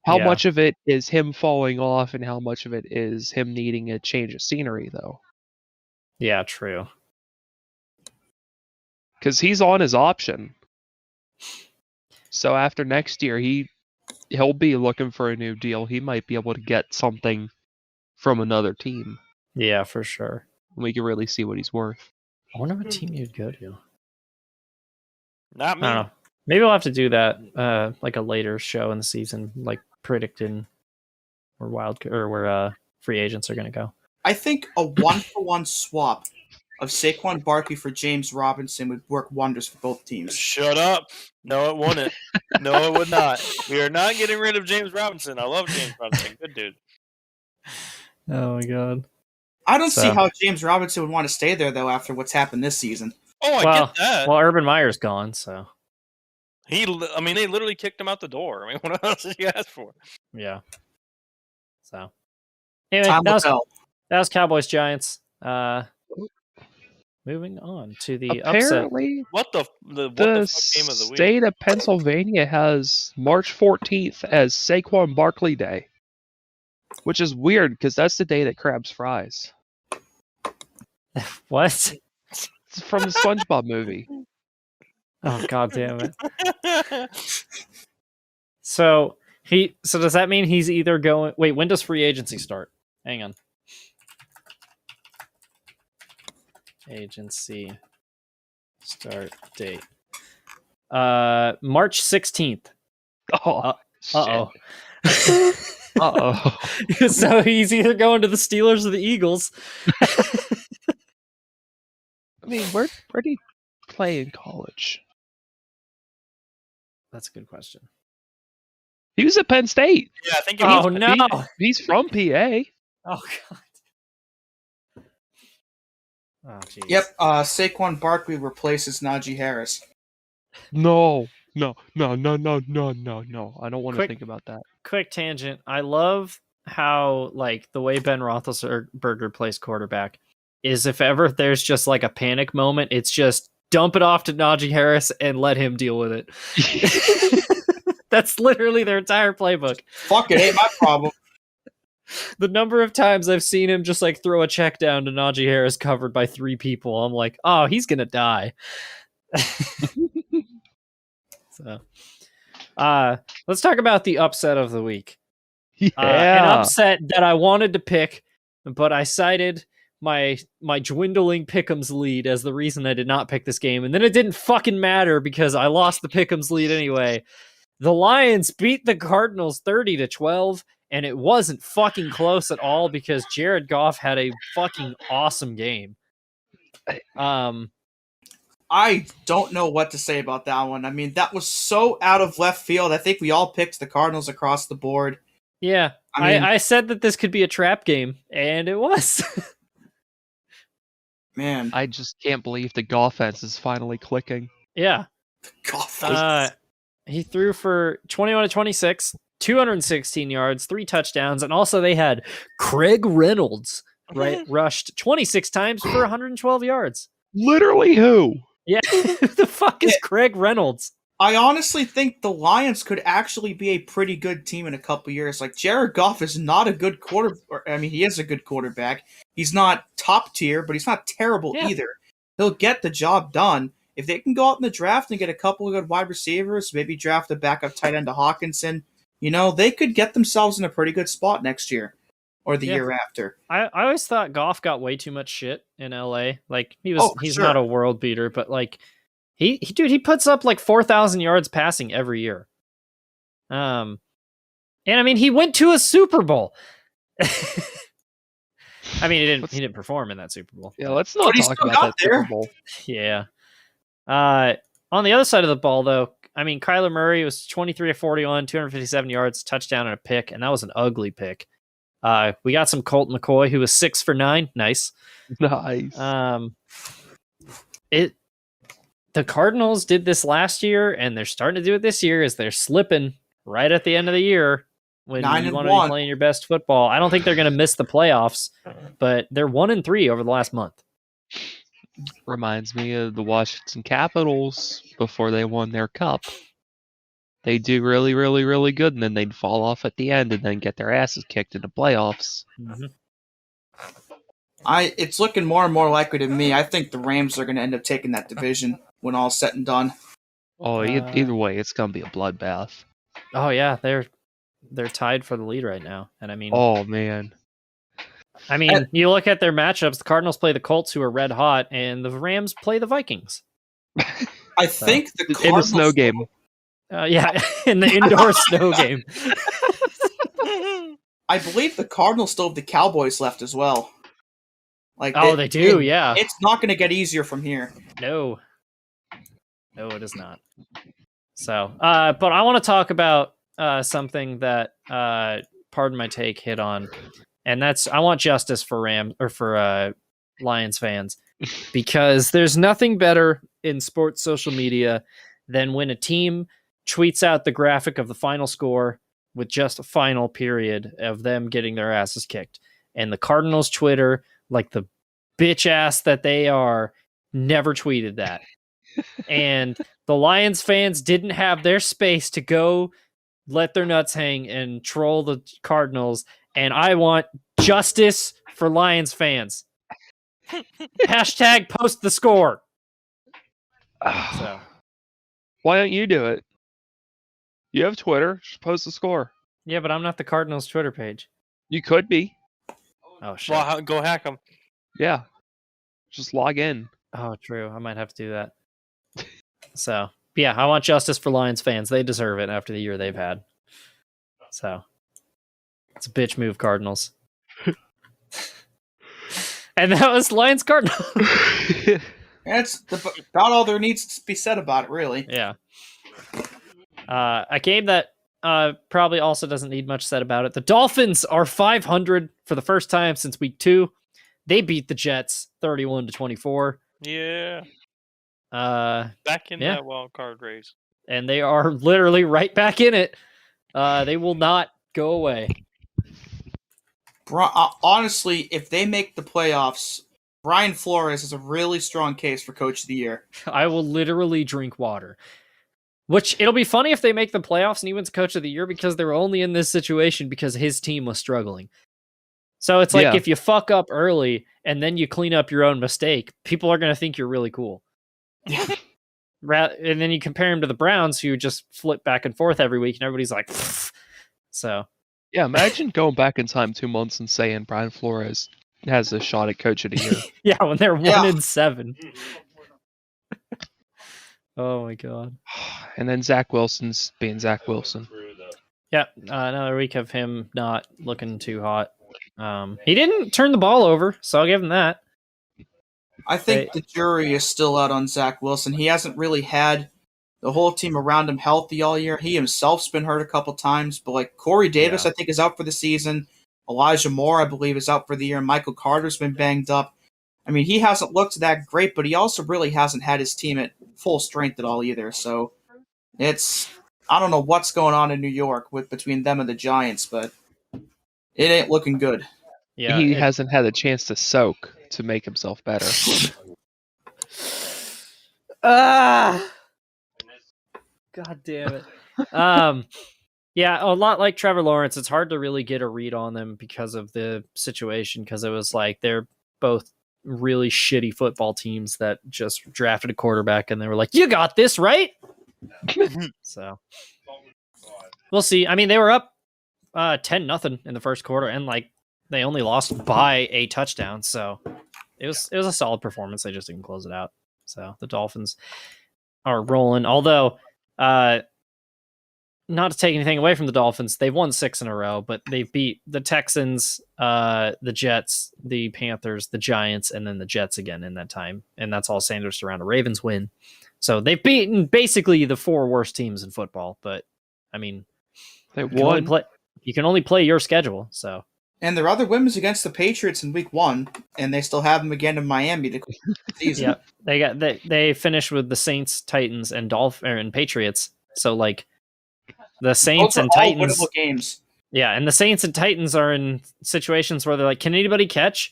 How much of it is him falling off, and how much of it is him needing a change of scenery, though? Yeah, true. Because he's on his option. So after next year, he'll be looking for a new deal. He might be able to get something from another team. Yeah, for sure. We can really see what he's worth. I wonder what team you'd go to. Not me. I don't know. Maybe we'll have to do that like a later show in the season, like predicting where free agents are going to go. I think a 1-for-1 swap of Saquon Barkley for James Robinson would work wonders for both teams. Shut up. No, it wouldn't. No, it would not. We are not getting rid of James Robinson. I love James Robinson. Good dude. Oh, my God. I don't see how James Robinson would want to stay there, though, after what's happened this season. Oh, I get that. Well, Urban Meyer's gone, so... they literally kicked him out the door. I mean, what else did you ask for? Yeah. So, anyway, that was Cowboys Giants. Moving on to the Apparently, upset. The fuck game of the week? State of Pennsylvania has March 14th as Saquon Barkley Day, which is weird because that's the day that Krabs fries. What? It's from the SpongeBob movie. Oh, God damn it. So does that mean he's either going... Wait, when does free agency start? Hang on. Agency start date. March 16th. Oh. Uh-oh. Uh-oh. So he's either going to the Steelers or the Eagles. I mean, where did he play in college? That's a good question. He was at Penn State. Yeah, I think he's from PA. Oh, God. Oh, geez. Yep, Saquon Barkley replaces Najee Harris. No. I don't want to think about that. Quick tangent. I love how, like, the way Ben Roethlisberger plays quarterback is if ever there's just, like, a panic moment, it's just dump it off to Najee Harris and let him deal with it. That's literally their entire playbook. Fuck it, ain't my problem. The number of times I've seen him just like throw a check down to Najee Harris covered by 3 people, I'm like, oh, he's gonna die. So, let's talk about the upset of the week. An upset that I wanted to pick, but I cited my dwindling Pick'ems lead as the reason I did not pick this game, and then it didn't fucking matter because I lost the Pick'ems lead anyway. The Lions beat the Cardinals 30-12. And it wasn't fucking close at all because Jared Goff had a fucking awesome game. I don't know what to say about that one. I mean, that was so out of left field. I think we all picked the Cardinals across the board. Yeah, I said that this could be a trap game, and it was. Man. I just can't believe the Goffense is finally clicking. Yeah. Goffense. He threw for 21-26. 216 yards, 3 touchdowns, and also they had Craig Reynolds rushed 26 times for 112 yards. Literally who? Yeah, who the fuck is Craig Reynolds? I honestly think the Lions could actually be a pretty good team in a couple years. Like, Jared Goff is not a good he is a good quarterback. He's not top tier, but he's not terrible either. He'll get the job done. If they can go out in the draft and get a couple of good wide receivers, maybe draft a backup tight end to Hawkinson, they could get themselves in a pretty good spot next year or the year after. I always thought Goff got way too much shit in LA. Like, he's not a world beater, but like, he puts up like 4,000 yards passing every year. And I mean, he went to a Super Bowl. I mean, he didn't perform in that Super Bowl. Yeah, let's not talk about that Super Bowl. Yeah. On the other side of the ball, though, I mean, Kyler Murray was 23 of 41, 257 yards, touchdown and a pick, and that was an ugly pick. We got some Colt McCoy, who was 6 for 9. Nice. The Cardinals did this last year, and they're starting to do it this year, as they're slipping right at the end of the year when you want to be playing your best football. I don't think they're going to miss the playoffs, but they're 1-3 over the last month. Reminds me of the Washington Capitals before they won their cup. They do really, really, really good, and then they'd fall off at the end and then get their asses kicked in the playoffs. Mm-hmm. It's looking more and more likely to me. I think the Rams are going to end up taking that division when all's said and done. Oh, either way, it's going to be a bloodbath. Oh yeah, they're tied for the lead right now, and I mean, oh man, you look at their matchups. The Cardinals play the Colts, who are red hot, and the Rams play the Vikings. I think the Cardinals in the snow game. Yeah, in the indoor snow game. I believe the Cardinals still have the Cowboys left as well. Like, they do, yeah. It's not going to get easier from here. No, it is not. So, but I want to talk about something that, pardon my take, hit on, and that's I want justice for Lions fans, because there's nothing better in sports social media than when a team tweets out the graphic of the final score with just a final period of them getting their asses kicked. And the Cardinals Twitter, like the bitch ass that they are, never tweeted that. And the Lions fans didn't have their space to go let their nuts hang and troll the Cardinals. And I want justice for Lions fans. Hashtag post the score. So. Why don't you do it? You have Twitter. Just post the score. Yeah, but I'm not the Cardinals Twitter page. You could be. Oh, shit. Well, go hack them. Yeah. Just log in. Oh, true. I might have to do that. So, yeah, I want justice for Lions fans. They deserve it after the year they've had. So, it's a bitch move, Cardinals. And that was Lions Cardinals. That's about all there needs to be said about it, really. Yeah. A game that probably also doesn't need much said about it. The Dolphins are 500 for the first time since week 2. They beat the Jets 31-24. Yeah. Back in that wild card race. And they are literally right back in it. They will not go away. Honestly, if they make the playoffs, Brian Flores has a really strong case for Coach of the Year. I will literally drink water. Which, it'll be funny if they make the playoffs and he wins Coach of the Year, because they were only in this situation because his team was struggling. So it's like, if you fuck up early and then you clean up your own mistake, people are going to think you're really cool. And then you compare him to the Browns, who just flip back and forth every week, and everybody's like, pfft. So. Yeah, imagine going back in time 2 months and saying Brian Flores has a shot at Coach of the Year. Yeah, when they're 1-7. Oh my god. And then Zach Wilson's being Zach Wilson. Yeah, another week of him not looking too hot. He didn't turn the ball over, so I'll give him that. I think the jury is still out on Zach Wilson. He hasn't really had the whole team around him healthy all year. He himself's been hurt a couple times, but like Corey Davis, I think, is out for the season. Elijah Moore, I believe, is out for the year. Michael Carter's been banged up. I mean, he hasn't looked that great, but he also really hasn't had his team at full strength at all either. So I don't know what's going on in New York between them and the Giants, but it ain't looking good. Yeah, he hasn't had a chance to soak to make himself better. God damn it. Yeah, a lot like Trevor Lawrence. It's hard to really get a read on them because of the situation. Because it was like they're both really shitty football teams that just drafted a quarterback, and they were like, "You got this, right?" So we'll see. I mean, they were up 10-0 in the first quarter, and like they only lost by a touchdown. So it was a solid performance. They just didn't close it out. So the Dolphins are rolling. Although, not to take anything away from the Dolphins, they've won 6 in a row, but they've beat the Texans, the Jets, the Panthers, the Giants, and then the Jets again in that time. And that's all sandwiched around a Ravens win. So they've beaten basically the 4 worst teams in football. But I mean, they won. You can only play your schedule. So. And their other win was against the Patriots in Week 1, and they still have them again in Miami the season. Yeah, they finished with the Saints, Titans, and Patriots. So like the Saints and Titans all winnable games. Yeah, and the Saints and Titans are in situations where they're like, can anybody catch?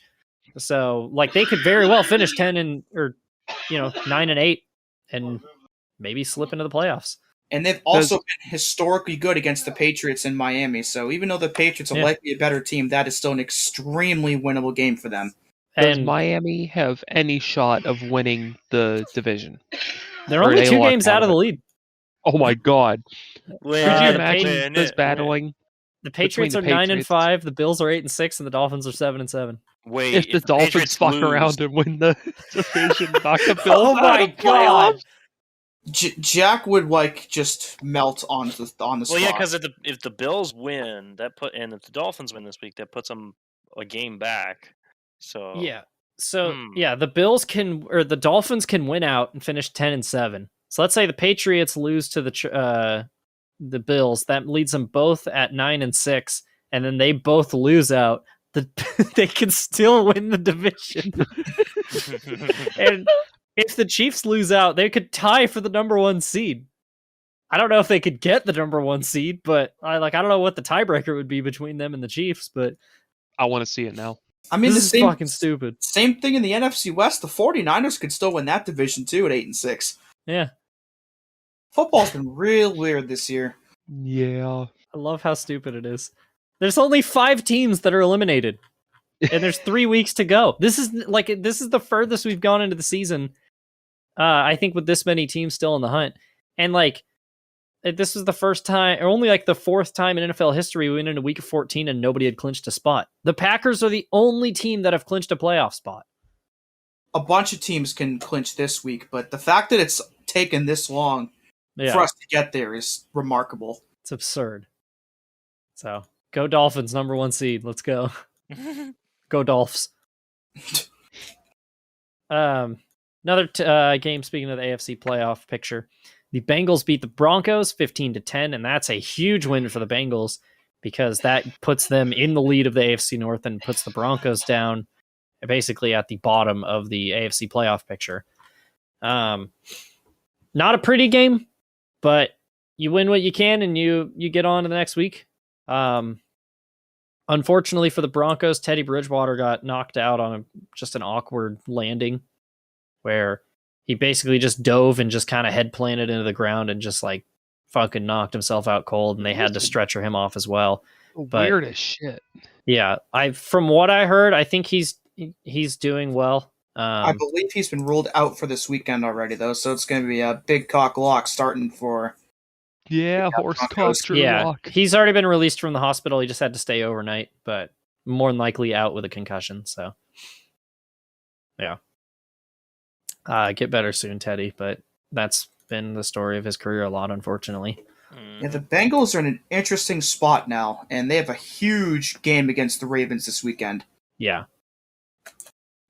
So like they could very well finish 9-8, and maybe slip into the playoffs. And they've also been historically good against the Patriots in Miami. So even though the Patriots are likely a better team, that is still an extremely winnable game for them. Does Miami have any shot of winning the division? They're only 2 games out of the lead. Oh my God! Could you imagine this battling? The Patriots are 9-5, the Bills are 8-6, and the Dolphins are 7-7. Wait, if the Dolphins fuck around and win the division, knock the Bills oh my God! Jack would just melt on the spot. Well, yeah, because if the Bills win, and if the Dolphins win this week, that puts them a game back. So yeah, the Dolphins can win out and finish 10-7. So let's say the Patriots lose to the Bills, that leads them both at 9-6, and then they both lose out. They can still win the division. And if the Chiefs lose out, they could tie for the number 1 seed. I don't know if they could get the number 1 seed, but I don't know what the tiebreaker would be between them and the Chiefs, but I want to see it now. I mean, this is fucking stupid. Same thing in the NFC West. The 49ers could still win that division too at 8-6. Yeah. Football's been real weird this year. Yeah. I love how stupid it is. There's only 5 teams that are eliminated, and there's 3 weeks to go. This is the furthest we've gone into the season. I think with this many teams still in the hunt, and this was the first time, or only the 4th time in NFL history we went into week 14 and nobody had clinched a spot. The Packers are the only team that have clinched a playoff spot. A bunch of teams can clinch this week, but the fact that it's taken this long for us to get there is remarkable. It's absurd. So, go Dolphins, number 1 seed. Let's go. Go Dolphs. Another game, speaking of the AFC playoff picture, the Bengals beat the Broncos 15-10, and that's a huge win for the Bengals because that puts them in the lead of the AFC North and puts the Broncos down basically at the bottom of the AFC playoff picture. Not a pretty game, but you win what you can and you get on to the next week. Unfortunately for the Broncos, Teddy Bridgewater got knocked out on just an awkward landing where he basically just dove and just kind of head planted into the ground and just fucking knocked himself out cold, and they had to stretcher him off as well. Weird as shit. Yeah, from what I heard, I think he's doing well. I believe he's been ruled out for this weekend already, though, so it's going to be a big cock lock starting for... Yeah, horse cock Drew Lock. He's already been released from the hospital. He just had to stay overnight, but more than likely out with a concussion, so... Yeah. Get better soon, Teddy, but that's been the story of his career a lot, unfortunately. Yeah, the Bengals are in an interesting spot now, and they have a huge game against the Ravens this weekend. Yeah.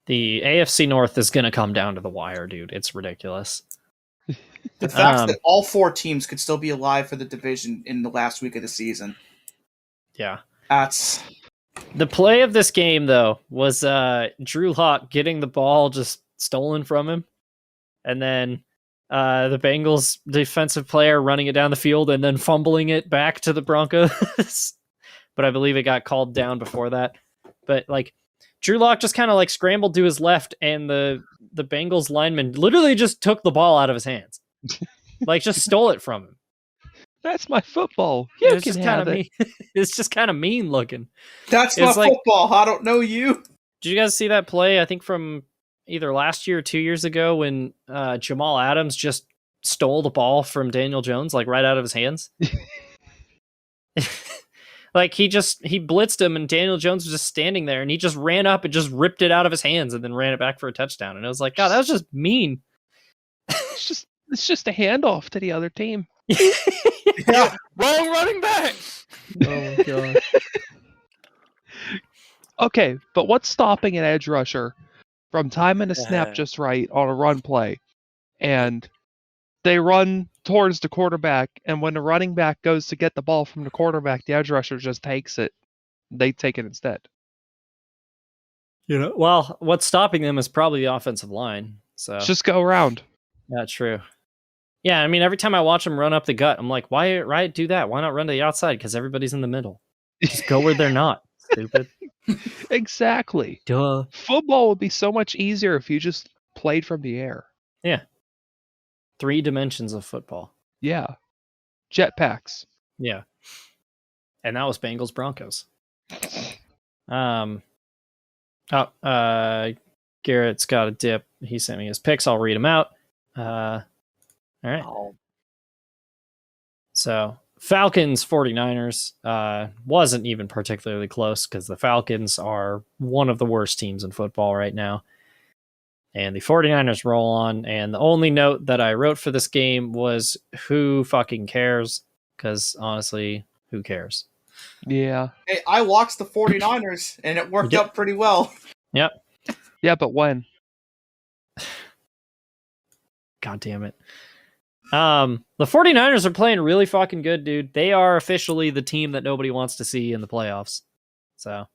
The AFC North is going to come down to the wire, dude. It's ridiculous. The fact that all 4 teams could still be alive for the division in the last week of the season. Yeah. That's... The play of this game, though, was Drew Lock getting the ball just stolen from him, and then the Bengals defensive player running it down the field and then fumbling it back to the Broncos. But I believe it got called down before that. But Drew Lock just kind of like scrambled to his left, and the Bengals lineman literally just took the ball out of his hands, like just stole it from him. That's my football. You can have it. Mean. It's just kind of mean looking. That's not football. I don't know you. Did you guys see that play? I think from either last year or 2 years ago when Jamal Adams just stole the ball from Daniel Jones, like right out of his hands. Like he blitzed him, and Daniel Jones was just standing there, and he just ran up and just ripped it out of his hands, and then ran it back for a touchdown. And I was like, God, that was just mean. It's just a handoff to the other team. Yeah, wrong running back. Oh my God. Okay, but what's stopping an edge rusher from timing a snap just right on a run play, and they run towards the quarterback, and when the running back goes to get the ball from the quarterback, the edge rusher just takes it. They take it instead. Well, what's stopping them is probably the offensive line. So just go around. That's true. Yeah, I mean, every time I watch them run up the gut, I'm like, why do that? Why not run to the outside? Because everybody's in the middle. Just go where they're not. Stupid. Exactly. Duh. Football would be so much easier if you just played from the air. Yeah. 3 dimensions of football. Yeah. Jetpacks. Yeah. And that was Bengals Broncos. Garrett's got a dip. He sent me his picks. I'll read them out. All right. So Falcons 49ers wasn't even particularly close because the Falcons are one of the worst teams in football right now. And the 49ers roll on. And the only note that I wrote for this game was who fucking cares? Because honestly, who cares? Yeah. Hey, I watched the 49ers and it worked out pretty well. Yep. Yeah, but when? God damn it. The 49ers are playing really fucking good, dude. They are officially the team that nobody wants to see in the playoffs. So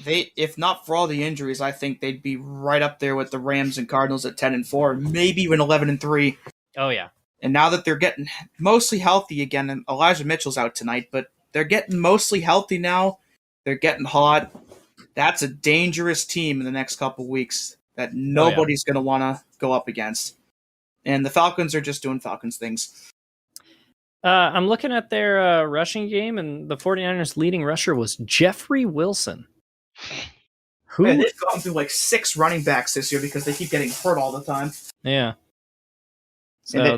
if not for all the injuries, I think they'd be right up there with the Rams and Cardinals at 10-4, maybe even 11-3. Oh yeah. And now that they're getting mostly healthy again, and Elijah Mitchell's out tonight, but they're getting mostly healthy now. They're getting hot. That's a dangerous team in the next couple weeks that nobody's going to want to go up against. And the Falcons are just doing Falcons things. I'm looking at their rushing game, and the 49ers leading rusher was Jeffrey Wilson. Who? Man, they've gone through like 6 running backs this year because they keep getting hurt all the time. Yeah. So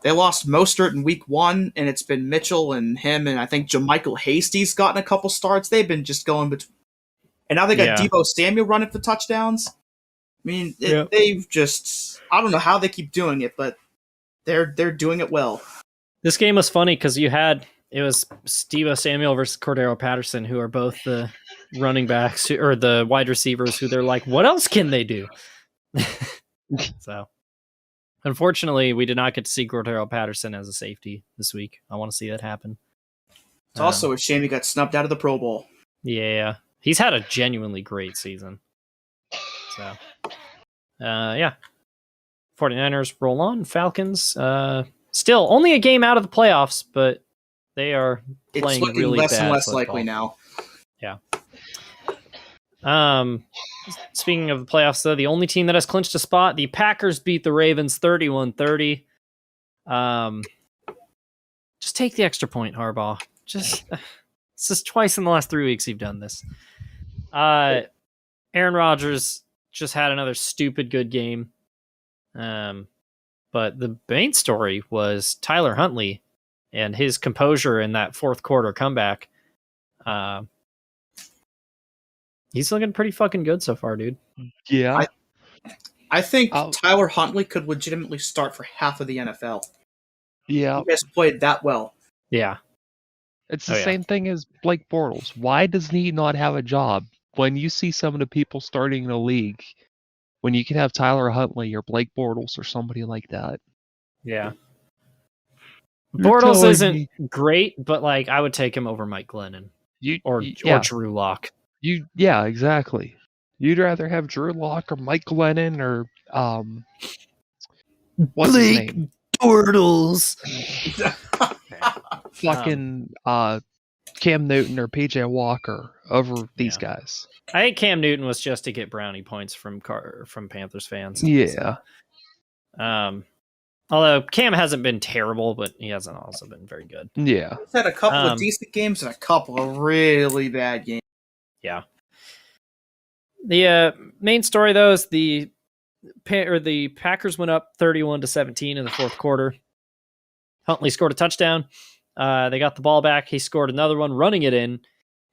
they lost Mostert in week 1, and it's been Mitchell and him, and I think Jermichael Hasty's gotten a couple starts. They've been just going between. And now they got Deebo Samuel running for touchdowns. I mean, they've just... I don't know how they keep doing it, but they're doing it well. This game was funny because it was Deebo Samuel versus Cordero Patterson, who are both the running backs or the wide receivers who they're like, what else can they do? So, unfortunately, we did not get to see Cordero Patterson as a safety this week. I want to see that happen. It's also a shame he got snubbed out of the Pro Bowl. Yeah. He's had a genuinely great season. So, 49ers roll on. Falcons, still only a game out of the playoffs, but they are playing really bad. It's looking less and less football. Likely now. Yeah. Speaking of the playoffs, though, the only team that has clinched a spot, the Packers beat the Ravens 31-30. Just take the extra point, Harbaugh. It's just twice in the last 3 weeks you've done this. Aaron Rodgers just had another stupid good game. But the main story was Tyler Huntley and his composure in that fourth quarter comeback. He's looking pretty fucking good so far, dude. Yeah. I think Tyler Huntley could legitimately start for half of the NFL. Yeah. He has played that well. Yeah. It's the same thing as Blake Bortles. Why does he not have a job? When you see some of the people starting in the league, when you can have Tyler Huntley or Blake Bortles or somebody like that. Yeah. Bortles isn't great, but like I would take him over Mike Glennon or Drew Lock. Yeah, exactly. You'd rather have Drew Lock or Mike Glennon or what's his name? Bortles. Fucking Cam Newton or PJ Walker over these guys. I think Cam Newton was just to get brownie points from Panthers fans. Yeah. So, although Cam hasn't been terrible, but he hasn't also been very good. Yeah. He's had a couple of decent games and a couple of really bad games. Yeah. The main story, though, is the Packers went up 31-17 in the fourth quarter. Huntley scored a touchdown. They got the ball back. He scored another one, running it in,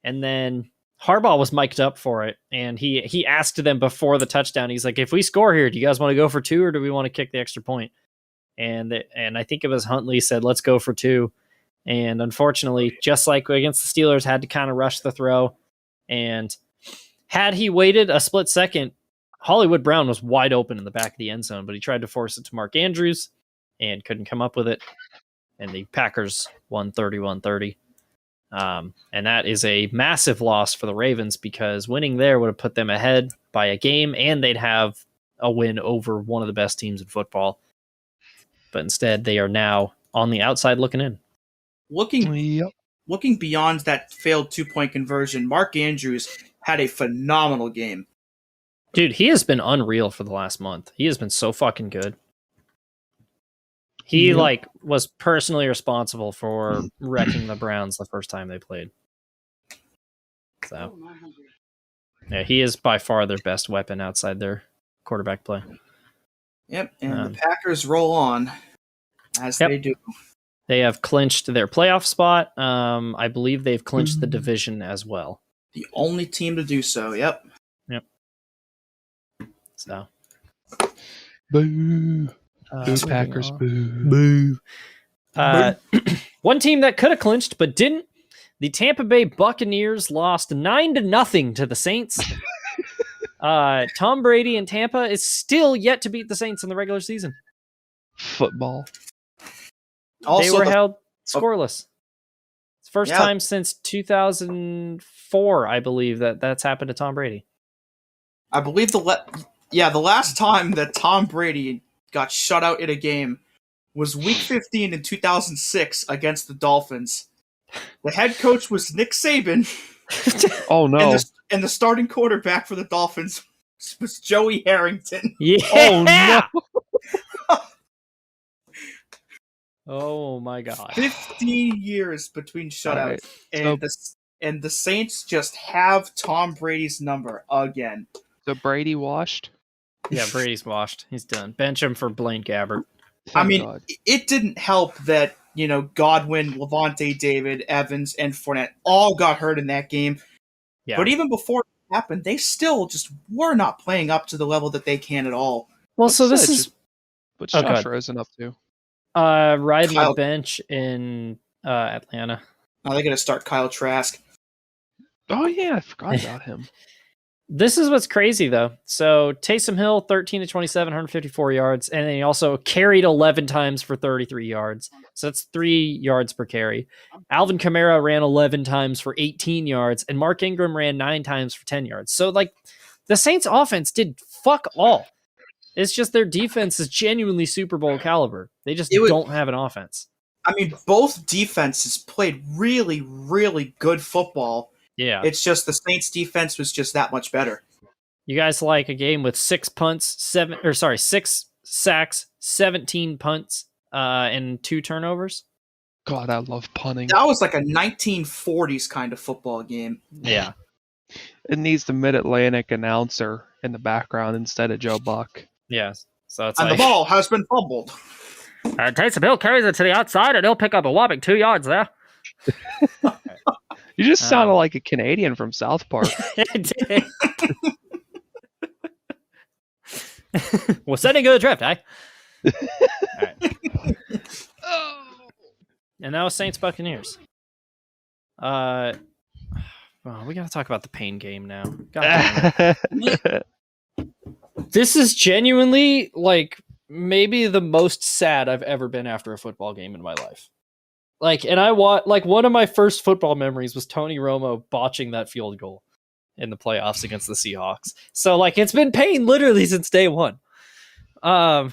and then Harbaugh was mic'd up for it, and he asked them before the touchdown. He's like, "If we score here, do you guys want to go for 2, or do we want to kick the extra point?" And I think it was Huntley said, "Let's go for 2." And unfortunately, just like against the Steelers, had to kind of rush the throw. And had he waited a split second, Hollywood Brown was wide open in the back of the end zone, but he tried to force it to Mark Andrews and couldn't come up with it. And the Packers won 31-30. And that is a massive loss for the Ravens, because winning there would have put them ahead by a game, and they'd have a win over one of the best teams in football. But instead, they are now on the outside looking in. Looking beyond that failed 2-point conversion, Mark Andrews had a phenomenal game. Dude, he has been unreal for the last month. He has been so fucking good. He was personally responsible for wrecking the Browns the first time they played. So, yeah, he is by far their best weapon outside their quarterback play. Yep, and the Packers roll on as they do. They have clinched their playoff spot. I believe they've clinched the division as well. The only team to do so. Yep. So, boo. Boo Packers, boo. One team that could have clinched but didn't. The Tampa Bay Buccaneers lost 9-0 to the Saints. Tom Brady in Tampa is still yet to beat the Saints in the regular season. Football. Also, they were held scoreless. It's the first time since 2004, I believe, that's happened to Tom Brady. I believe the last time that Tom Brady got shut out in a game was Week 15 in 2006 against the Dolphins. The head coach was Nick Saban. Oh no! And the starting quarterback for the Dolphins was Joey Harrington. Yeah. Oh no! Oh my God! 15 years between shutouts, right. And the Saints just have Tom Brady's number again. So Brady washed? Yeah, Brady's washed. He's done. Bench him for Blaine Gabbert. It didn't help that, Godwin, Levante David, Evans, and Fournette all got hurt in that game. Yeah. But even before it happened, they still just were not playing up to the level that they can at all. Well, so this is... What's Josh Rosen up to? Riding the bench in Atlanta. Oh, they're going to start Kyle Trask. Oh, yeah, I forgot about him. This is what's crazy, though. So Taysom Hill, 13-27, 154 yards, and then he also carried 11 times for 33 yards. So that's 3 yards per carry. Alvin Kamara ran 11 times for 18 yards, and Mark Ingram ran 9 times for 10 yards. So, the Saints' offense did fuck all. It's just their defense is genuinely Super Bowl caliber. They just don't have an offense. I mean, both defenses played really, really good football. Yeah. It's just the Saints defense was just that much better. You guys like a game with 6 sacks, 17 punts, and 2 turnovers? God, I love punting. That was like a 1940s kind of football game. Yeah. It needs the Mid-Atlantic announcer in the background instead of Joe Buck. Yeah. So it's and the ball has been fumbled. Taysom Hill carries it to the outside, and he'll pick up a whopping 2 yards there. You just sounded like a Canadian from South Park. We're setting a drift, eh? All right. And now Saints Buccaneers. Well, we gotta talk about the pain game now. This is genuinely maybe the most sad I've ever been after a football game in my life. One of my first football memories was Tony Romo botching that field goal in the playoffs against the Seahawks. So it's been pain literally since day one. It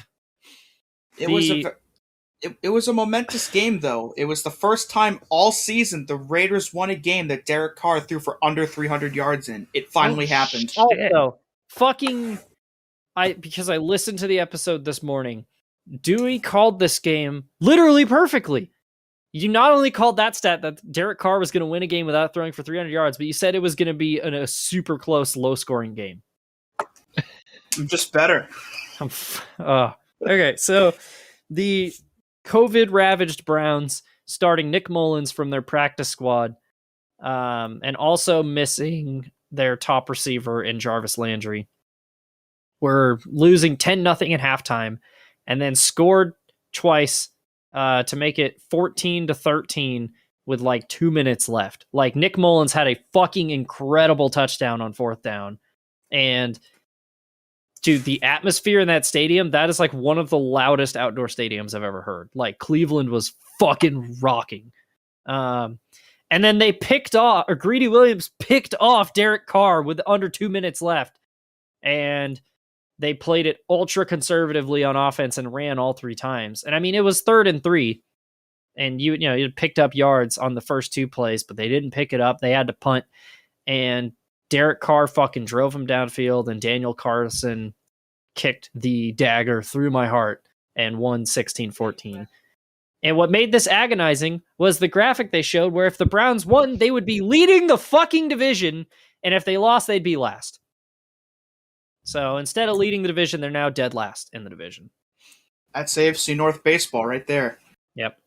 It was a momentous game, though. It was the first time all season the Raiders won a game that Derek Carr threw for under 300 yards in. It finally happened. Also, because I listened to the episode this morning, Dewey called this game literally perfectly. You not only called that stat that Derek Carr was going to win a game without throwing for 300 yards, but you said it was going to be a super close, low-scoring game. I'm just better. Okay, so the COVID-ravaged Browns, starting Nick Mullins from their practice squad, and also missing their top receiver in Jarvis Landry, were losing 10-0 at halftime, and then scored twice to make it 14-13 with like 2 minutes left. Like, Nick Mullins had a fucking incredible touchdown on 4th down, and dude, the atmosphere in that stadium, that is like one of the loudest outdoor stadiums I've ever heard. Like, Cleveland was fucking rocking. And then they Greedy Williams picked off Derek Carr with under 2 minutes left. And they played it ultra conservatively on offense and ran all 3 times. And I mean, it was 3rd and 3. And you picked up yards on the first 2 plays, but they didn't pick it up. They had to punt. And Derek Carr fucking drove him downfield, and Daniel Carlson kicked the dagger through my heart and won 16-14. And what made this agonizing was the graphic they showed where if the Browns won, they would be leading the fucking division, and if they lost, they'd be last. So instead of leading the division, they're now dead last in the division. That's AFC North baseball right there. Yep.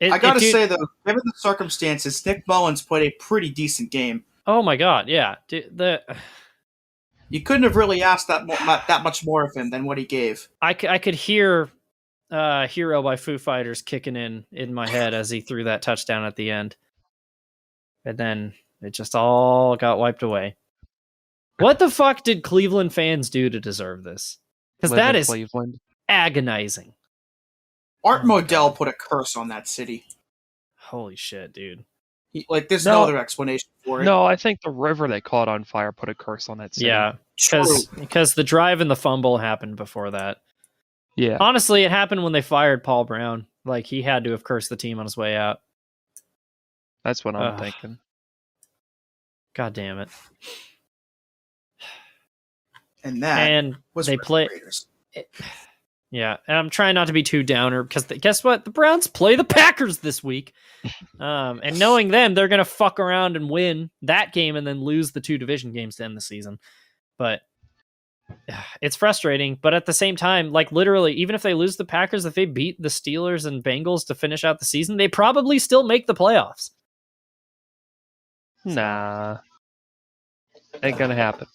I gotta say, though, given the circumstances, Nick Mullins played a pretty decent game. Oh my god, yeah. You couldn't have really asked that much more of him than what he gave. I could hear Hero by Foo Fighters kicking in my head as he threw that touchdown at the end. And then it just all got wiped away. What the fuck did Cleveland fans do to deserve this? Because that is Cleveland. Agonizing. Art Modell put a curse on that city. Holy shit, dude. There's no other explanation for it. No, I think the river they caught on fire put a curse on that city. Yeah, because the drive and the fumble happened before that. Yeah. Honestly, it happened when they fired Paul Brown. Like, he had to have cursed the team on his way out. That's what I'm thinking. God damn it. And was they play. Yeah, and I'm trying not to be too downer because guess what? The Browns play the Packers this week. And knowing them, they're going to fuck around and win that game and then lose the 2 division games to end the season. But it's frustrating. But at the same time, like, literally, even if they lose the Packers, if they beat the Steelers and Bengals to finish out the season, they probably still make the playoffs. Nah. Ain't going to happen.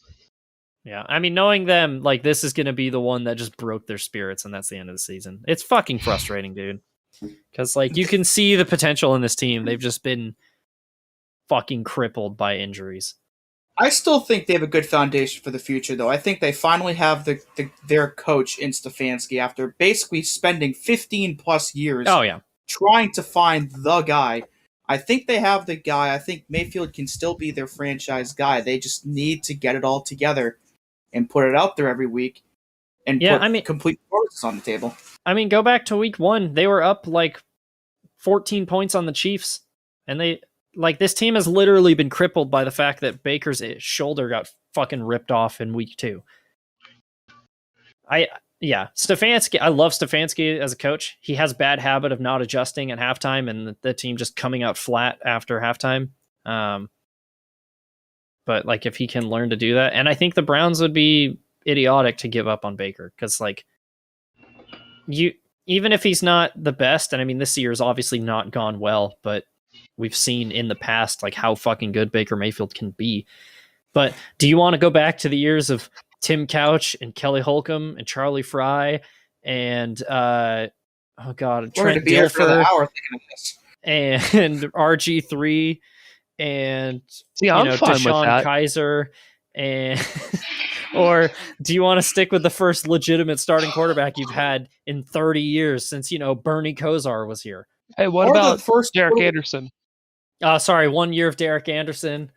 Yeah, I mean, knowing them, like, this is going to be the one that just broke their spirits, and that's the end of the season. It's fucking frustrating, dude. Because, like, you can see the potential in this team. They've just been fucking crippled by injuries. I still think they have a good foundation for the future, though. I think they finally have their coach in Stefanski after basically spending 15-plus years trying to find the guy. I think they have the guy. I think Mayfield can still be their franchise guy. They just need to get it all together and put it out there every week and put complete performances on the table. I mean, go back to week 1. They were up like 14 points on the Chiefs. And this team has literally been crippled by the fact that Baker's shoulder got fucking ripped off in week 2. Stefanski, I love Stefanski as a coach. He has bad habit of not adjusting at halftime and the team just coming out flat after halftime. But like, if he can learn to do that, and I think the Browns would be idiotic to give up on Baker because, like, even if he's not the best, and I mean, this year's obviously not gone well, but we've seen in the past like how fucking good Baker Mayfield can be. But do you want to go back to the years of Tim Couch and Kelly Holcomb and Charlie Fry and Trent Dilfer and RG3 and Deshaun Kaiser and or do you want to stick with the first legitimate starting quarterback you've had in 30 years since Bernie Kosar was here? Hey, what about Derek Anderson? 1 year of Derek Anderson.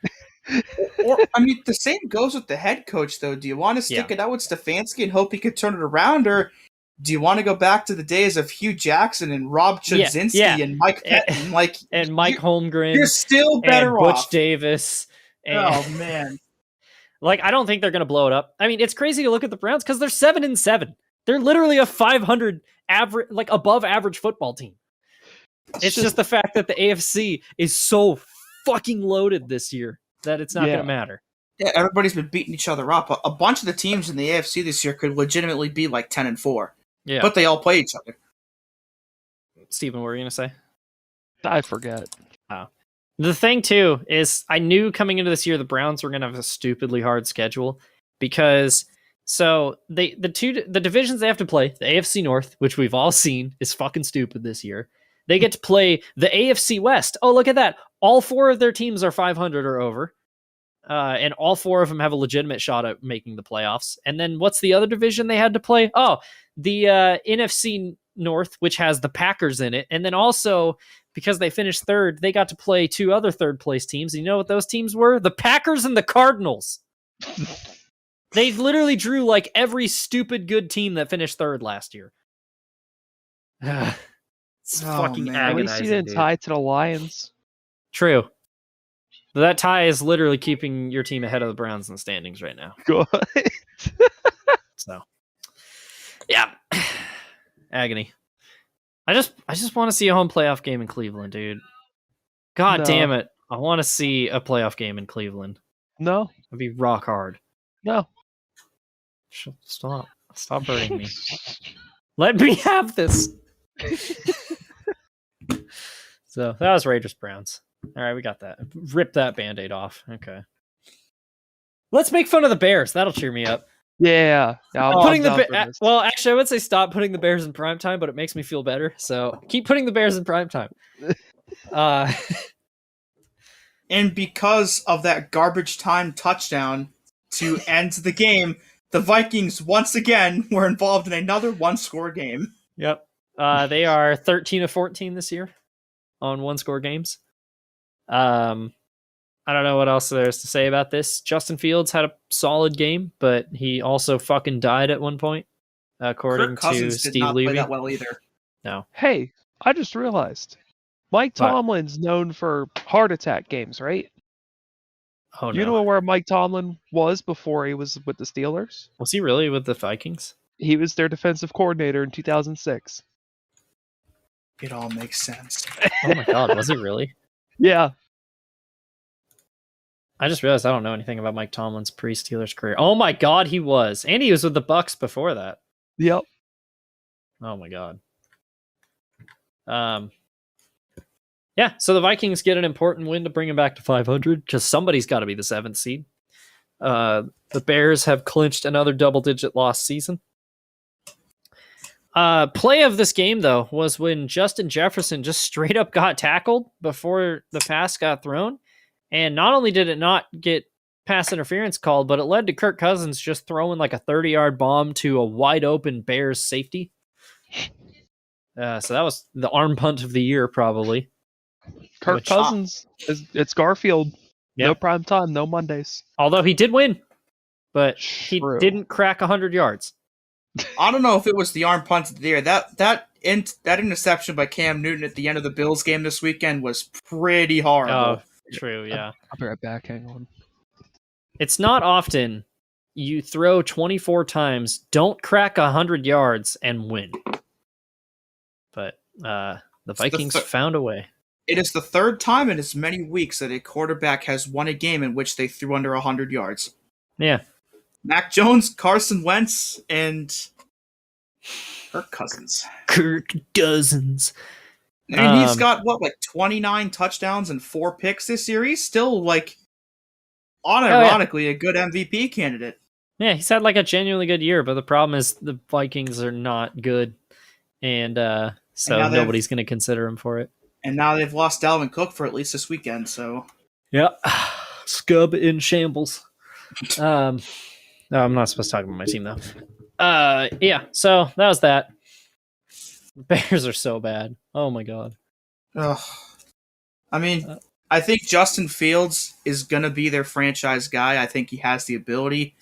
I mean, the same goes with the head coach, though. Do you want to stick it out with Stefanski and hope he could turn it around, or do you want to go back to the days of Hugh Jackson and Rob Chudzinski and Mike Pettin? And Mike Holmgren. You're still better and Butch off. Davis. And, oh, man. I don't think they're going to blow it up. I mean, it's crazy to look at the Browns because they're 7-7. They're literally a 500 average, above average football team. It's just the fact that the AFC is so fucking loaded this year that it's not going to matter. Yeah, everybody's been beating each other up. A bunch of the teams in the AFC this year could legitimately be 10-4. Yeah, but they all play each other. Steven, what were you going to say? I forget. Oh. The thing, too, is I knew coming into this year the Browns were going to have a stupidly hard schedule because the divisions they have to play, the AFC North, which we've all seen is fucking stupid this year. They get to play the AFC West. Oh, look at that. All 4 of their teams are 500 or over. And all 4 of them have a legitimate shot at making the playoffs. And then what's the other division they had to play? Oh, the NFC North, which has the Packers in it. And then also, because they finished 3rd, they got to play 2 other 3rd place teams. And you know what those teams were? The Packers and the Cardinals. They literally drew every stupid good team that finished 3rd last year. It's fucking agonizing. At least you didn't tie to the Lions. True. But that tie is literally keeping your team ahead of the Browns in the standings right now. Good. So, yeah, agony. I just want to see a home playoff game in Cleveland, dude. God damn it! I want to see a playoff game in Cleveland. No, it'd be rock hard. No, stop hurting me. Let me have this. So that was Raiders Browns. All right, we got that. Rip that Band-Aid off. Okay. Let's make fun of the Bears. That'll cheer me up. Yeah. Well, actually, I would say stop putting the Bears in primetime, but it makes me feel better. So keep putting the Bears in primetime. And because of that garbage time touchdown to end the game, the Vikings once again were involved in another one-score game. Yep. They are 13-14 this year on one-score games. I don't know what else there is to say about this. Justin Fields had a solid game, but he also fucking died at one point, according to Steve did not Levy. Play that well either. No. Hey, I just realized Mike Tomlin's known for heart attack games, right? Oh no. You know where Mike Tomlin was before he was with the Steelers? Was he really with the Vikings? He was their defensive coordinator in 2006. It all makes sense. Oh my god, was he really? Yeah. I just realized I don't know anything about Mike Tomlin's pre-Steelers career. Oh my god, he was. And he was with the Bucks before that. Yep. Oh my god. Yeah, so the Vikings get an important win to bring him back to 500 because somebody's got to be the 7th seed. The Bears have clinched another double-digit loss season. Play of this game, though, was when Justin Jefferson just straight up got tackled before the pass got thrown. And not only did it not get pass interference called, but it led to Kirk Cousins just throwing a 30-yard bomb to a wide-open Bears safety. So that was the arm punt of the year, probably. Kirk Cousins, it's Garfield. Yep. No prime time, no Mondays. Although he did win, but he didn't crack 100 yards. I don't know if it was the arm punt of the year. That interception by Cam Newton at the end of the Bills game this weekend was pretty horrible. Oh, true, yeah. I'll be right back. Hang on. It's not often you throw 24 times, don't crack 100 yards, and win. But the Vikings found a way. It is the 3rd time in as many weeks that a quarterback has won a game in which they threw under 100 yards. Yeah. Mac Jones, Carson Wentz, and Kirk Cousins. Kirk Cousins. I mean, he's got, 29 touchdowns and 4 picks this year? He's still, unironically a good MVP candidate. Yeah, he's had, a genuinely good year, but the problem is the Vikings are not good. And so nobody's going to consider him for it. And now they've lost Dalvin Cook for at least this weekend, so... Yeah. Scub in shambles. No, I'm not supposed to talk about my team, though. Yeah, so that was that. The Bears are so bad. Oh, my God. Ugh. I mean, I think Justin Fields is going to be their franchise guy. I think he has the ability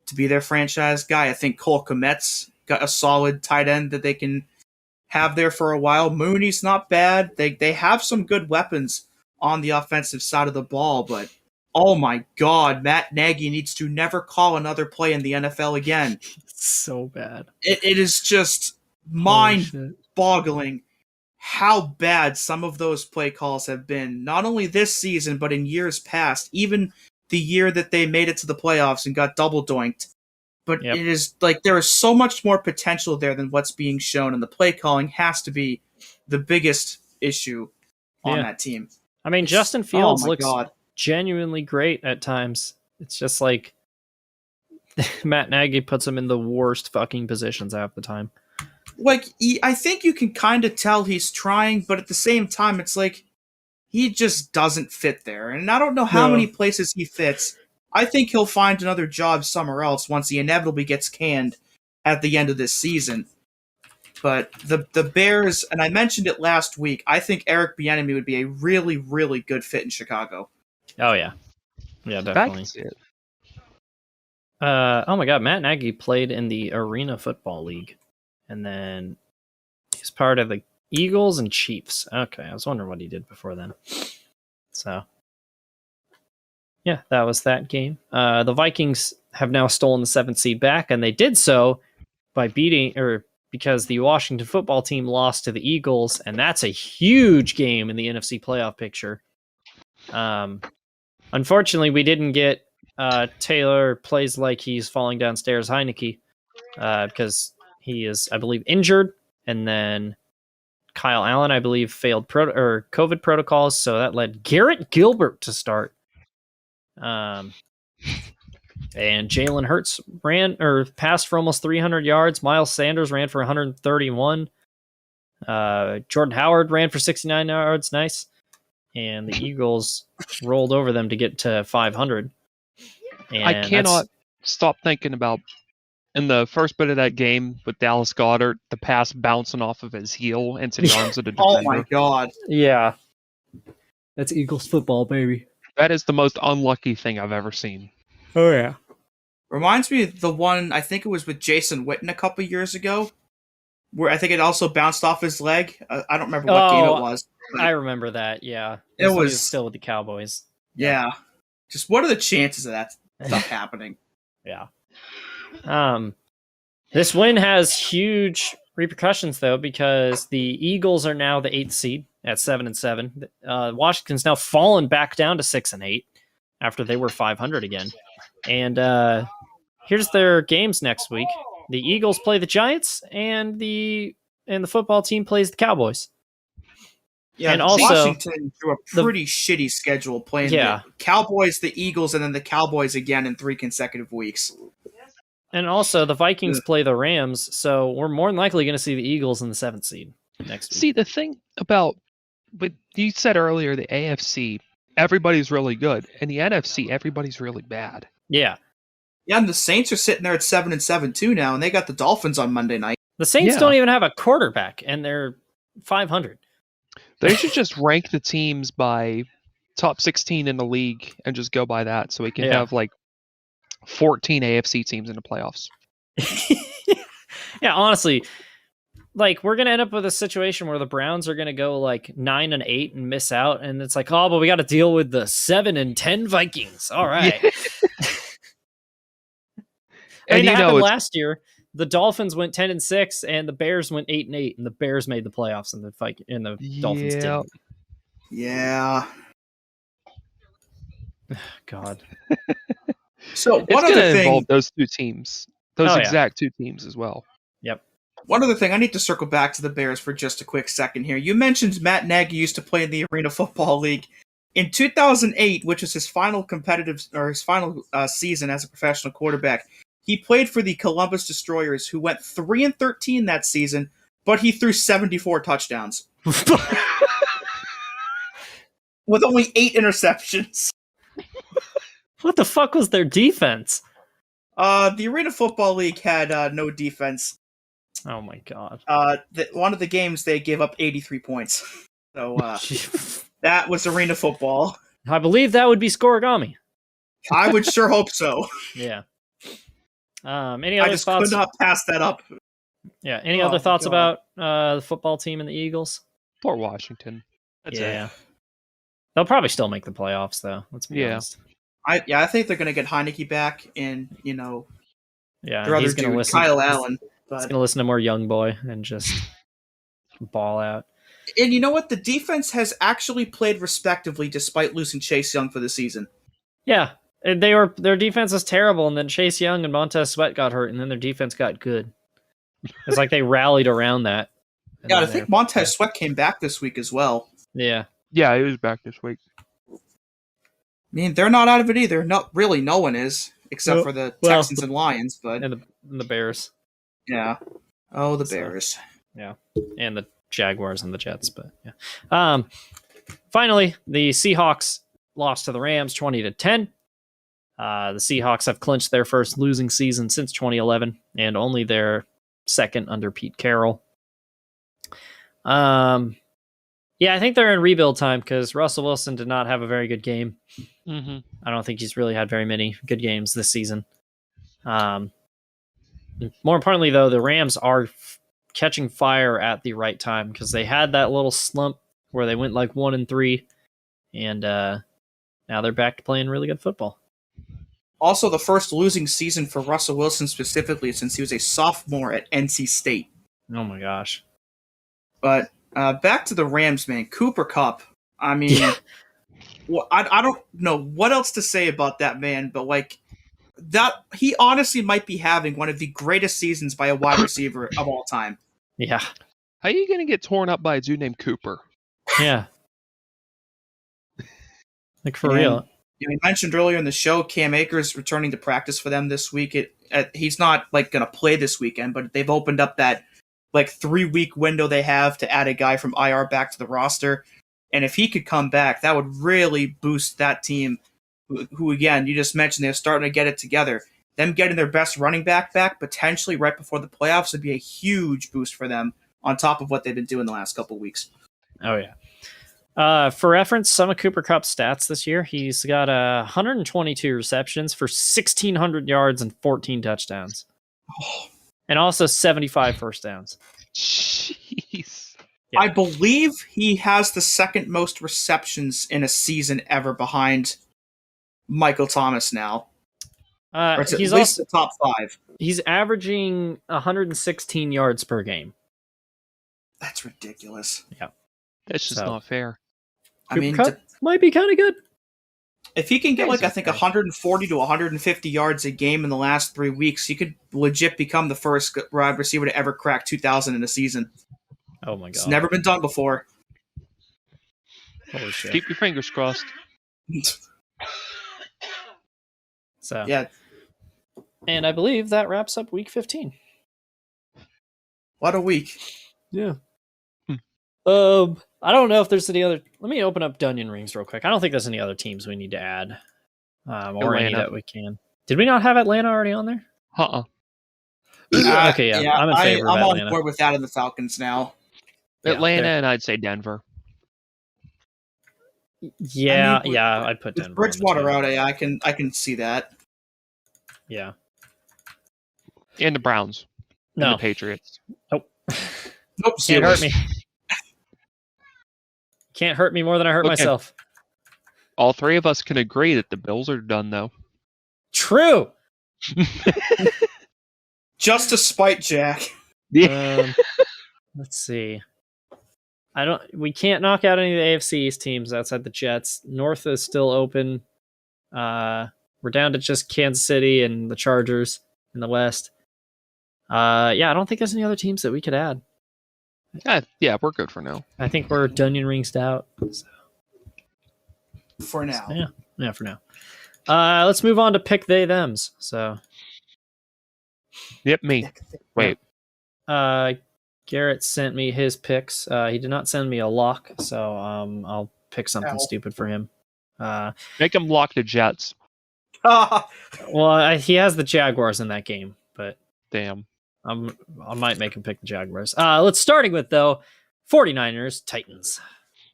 to be their franchise guy. I think Cole Kmet's got a solid tight end that they can have there for a while. Mooney's not bad. They have some good weapons on the offensive side of the ball, but oh my God, Matt Nagy needs to never call another play in the NFL again. It's so bad. It is just mind-boggling how bad some of those play calls have been, not only this season, but in years past, even the year that they made it to the playoffs and got double doinked. But It is like there is so much more potential there than what's being shown, and the play calling has to be the biggest issue on that team. I mean, Justin Fields looks genuinely great at times. It's just like Matt Nagy puts him in the worst fucking positions half the time. Like, I think you can kind of tell he's trying, but at the same time, it's like he just doesn't fit there. And I don't know how many places he fits. I think he'll find another job somewhere else once he inevitably gets canned at the end of this season. But the Bears, and I mentioned it last week, I think Eric Bieniemy would be a really, really good fit in Chicago. Oh, yeah. Yeah, definitely. Oh my God, Matt Nagy played in the Arena Football League. And then he's part of the Eagles and Chiefs. Okay, I was wondering what he did before then. So, yeah, that was that game. The Vikings have now stolen the 7th seed back, and they did so by because the Washington football team lost to the Eagles, and that's a huge game in the NFC playoff picture. Unfortunately, we didn't get Taylor plays like he's falling downstairs Heineke because he is, I believe, injured, and then Kyle Allen, I believe, failed COVID protocols, so that led Garrett Gilbert to start. And Jalen Hurts passed for almost 300 yards. Miles Sanders ran for 131. Jordan Howard ran for 69 yards. Nice. And the Eagles rolled over them to get to 500. And I cannot stop thinking about in the first bit of that game with Dallas Goedert, the pass bouncing off of his heel into the arms of the defender. Oh my God. Yeah. That's Eagles football, baby. That is the most unlucky thing I've ever seen. Oh, yeah. Reminds me of the one, I think it was with Jason Witten a couple years ago, where I think it also bounced off his leg. I don't remember what game it was. I remember that, yeah. It was still with the Cowboys. Yeah. Just what are the chances of that stuff happening? Yeah. This win has huge repercussions, though, because the Eagles are now the 8th seed at 7-7. Washington's now fallen back down to 6-8 after they were 500 again. And here's their games next week. The Eagles play the Giants, and the football team plays the Cowboys. Yeah, and also Washington threw a pretty shitty schedule playing the Cowboys, the Eagles, and then the Cowboys again in 3 consecutive weeks. And also, the Vikings play the Rams, so we're more than likely going to see the Eagles in the 7th seed next week. See, the thing about, but you said earlier, the AFC, everybody's really good, and the NFC, everybody's really bad. Yeah. Yeah, and the Saints are sitting there at 7-7 too now, and they got the Dolphins on Monday night. The Saints don't even have a quarterback, and they're 500. They should just rank the teams by top 16 in the league and just go by that, so we can have like 14 AFC teams in the playoffs. Yeah, honestly, like we're gonna end up with a situation where the Browns are gonna go like 9-8 and miss out, and it's like, oh, but we got to deal with the 7-10 Vikings. All right. And that happened last year. The Dolphins went 10-6, and the Bears went 8-8, and the Bears made the playoffs, and the Dolphins didn't. Yeah. God. So it's going to involve those two teams, those exact two teams as well. Yep. One other thing, I need to circle back to the Bears for just a quick second here. You mentioned Matt Nagy used to play in the Arena Football League. In 2008, which was his final season as a professional quarterback, he played for the Columbus Destroyers, who went 3-13 that season, but he threw 74 touchdowns. With only 8 interceptions. What the fuck was their defense? The Arena Football League had no defense. Oh my God. One of the games they gave up 83 points. So that was Arena Football. I believe that would be Scorigami. I would sure hope so. Yeah. Any other I just thoughts? could not pass that up. Yeah. Any other thoughts about the football team and the Eagles? Poor Washington. That's yeah. it. They'll probably still make the playoffs, though. Let's be honest. I think they're going to get Heineke back, and their other dude, Kyle Allen. He's going to listen to more Young Boy and just ball out. And you know what? The defense has actually played respectively despite losing Chase Young for the season. Yeah, their defense is terrible, and then Chase Young and Montez Sweat got hurt, and then their defense got good. It's like they rallied around that. Yeah, I think Montez Sweat came back this week as well. Yeah. Yeah, he was back this week. I mean, they're not out of it either. No one is, except for the Texans and Lions, but and the Bears. Yeah. Oh, the Bears. Yeah, and the Jaguars and the Jets, but yeah. Finally, the Seahawks lost to the Rams 20-10. The Seahawks have clinched their first losing season since 2011, and only their second under Pete Carroll. Yeah, I think they're in rebuild time because Russell Wilson did not have a very good game. Mm-hmm. I don't think he's really had very many good games this season. More importantly, though, the Rams are catching fire at the right time because they had that little slump where they went like 1-3, and now they're back to playing really good football. Also, the first losing season for Russell Wilson specifically since he was a sophomore at NC State. Oh my gosh. But back to the Rams, man. Cooper Kupp. I mean, I don't know what else to say about that man, but that he honestly might be having one of the greatest seasons by a wide receiver of all time. Yeah. How are you going to get torn up by a dude named Cooper? Yeah. Like, for real. We mentioned earlier in the show, Cam Akers returning to practice for them this week. He's not going to play this weekend, but they've opened up that 3-week window they have to add a guy from IR back to the roster. And if he could come back, that would really boost that team, who again, you just mentioned they're starting to get it together. Them getting their best running back potentially right before the playoffs would be a huge boost for them on top of what they've been doing the last couple of weeks. Oh, yeah. For reference, some of Cooper Kupp's stats this year, he's got 122 receptions for 1,600 yards and 14 touchdowns. And also 75 first downs. Jeez. Yeah. I believe he has the second most receptions in a season ever behind Michael Thomas now. Or it's at least the top 5. He's averaging 116 yards per game. That's ridiculous. Yeah. That's just not fair. Cooper Kupp might be kind of good. If he can get, I think, 140 to 150 yards a game in the last 3 weeks, he could legit become the first wide receiver to ever crack 2,000 in a season. Oh, my God. It's never been done before. Holy shit. Keep your fingers crossed. So, yeah. And I believe that wraps up week 15. What a week. Yeah. I don't know if there's any other. Let me open up Dunyan Rings real quick. I don't think there's any other teams we need to add, or any that we can. Did we not have Atlanta already on there? Okay, yeah. I'm in favor of Atlanta. I'm on board with that in the Falcons now. Atlanta, and I'd say Denver. Yeah, I'd put Denver. Bridgewater out, I can see that. Yeah. And the Browns. No. And the Patriots. Nope. Nope. Can't hurt me. Can't hurt me more than I hurt myself. All three of us can agree that the Bills are done, though. True. Just to spite Jack. Yeah. Let's see. We can't knock out any of the AFC East teams outside the Jets. North is still open. We're down to just Kansas City and the Chargers in the West. I don't think there's any other teams that we could add. Yeah, we're good for now. I think we're Dunyan Ringed out. So. For now. So, yeah, for now. Let's move on to pick they thems. So. Yep, me. Wait. Garrett sent me his picks. He did not send me a lock, so I'll pick something stupid for him. Make him lock the Jets. Well, he has the Jaguars in that game, but damn. I might make him pick the Jaguars. Let's starting with, though, 49ers, Titans.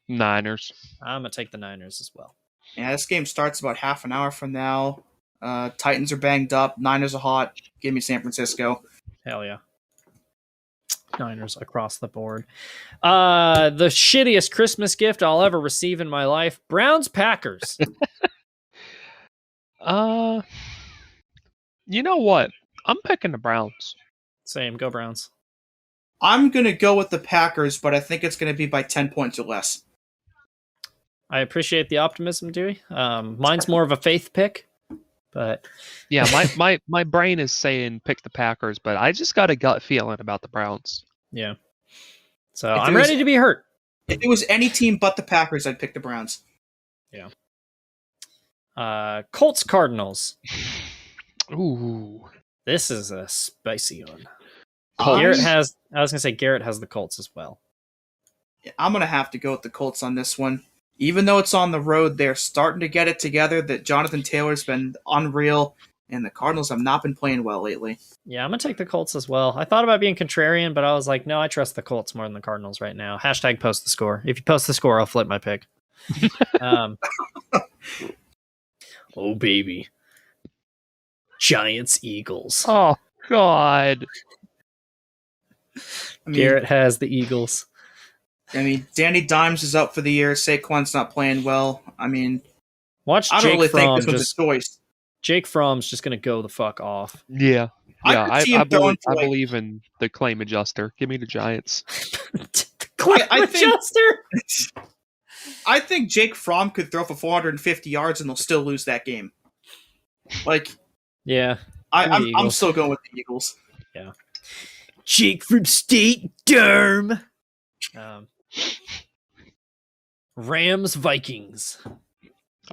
Niners. I'm going to take the Niners as well. Yeah, this game starts about half an hour from now. Titans are banged up. Niners are hot. Give me San Francisco. Hell yeah. Niners across the board. The shittiest Christmas gift I'll ever receive in my life: Browns Packers. You know what? I'm picking the Browns. Same, go Browns. I'm gonna go with the Packers, but I think it's gonna be by 10 points or less. I appreciate the optimism, Dewey. Mine's more of a faith pick, but yeah, my brain is saying pick the Packers, but I just got a gut feeling about the Browns. Yeah. So I'm ready to be hurt. If it was any team but the Packers, I'd pick the Browns. Yeah. Colts Cardinals. Ooh. This is a spicy one. Garrett has the Colts as well. I'm going to have to go with the Colts on this one. Even though it's on the road, they're starting to get it together. That Jonathan Taylor's been unreal, and the Cardinals have not been playing well lately. Yeah, I'm going to take the Colts as well. I thought about being contrarian, but I was like, no, I trust the Colts more than the Cardinals right now. # post the score. If you post the score, I'll flip my pick. Oh, baby. Giants, Eagles. Oh, God. Garrett has the Eagles. I mean, Danny Dimes is out for the year. Saquon's not playing well. I mean, watch I don't Jake really Fromm think this was a choice. Jake Fromm's just going to go the fuck off. Yeah. I believe in the claim adjuster. Give me the Giants. I think Jake Fromm could throw for 450 yards and they'll still lose that game. Yeah. I'm still going with the Eagles. Yeah. Jake from State Derm. Rams Vikings.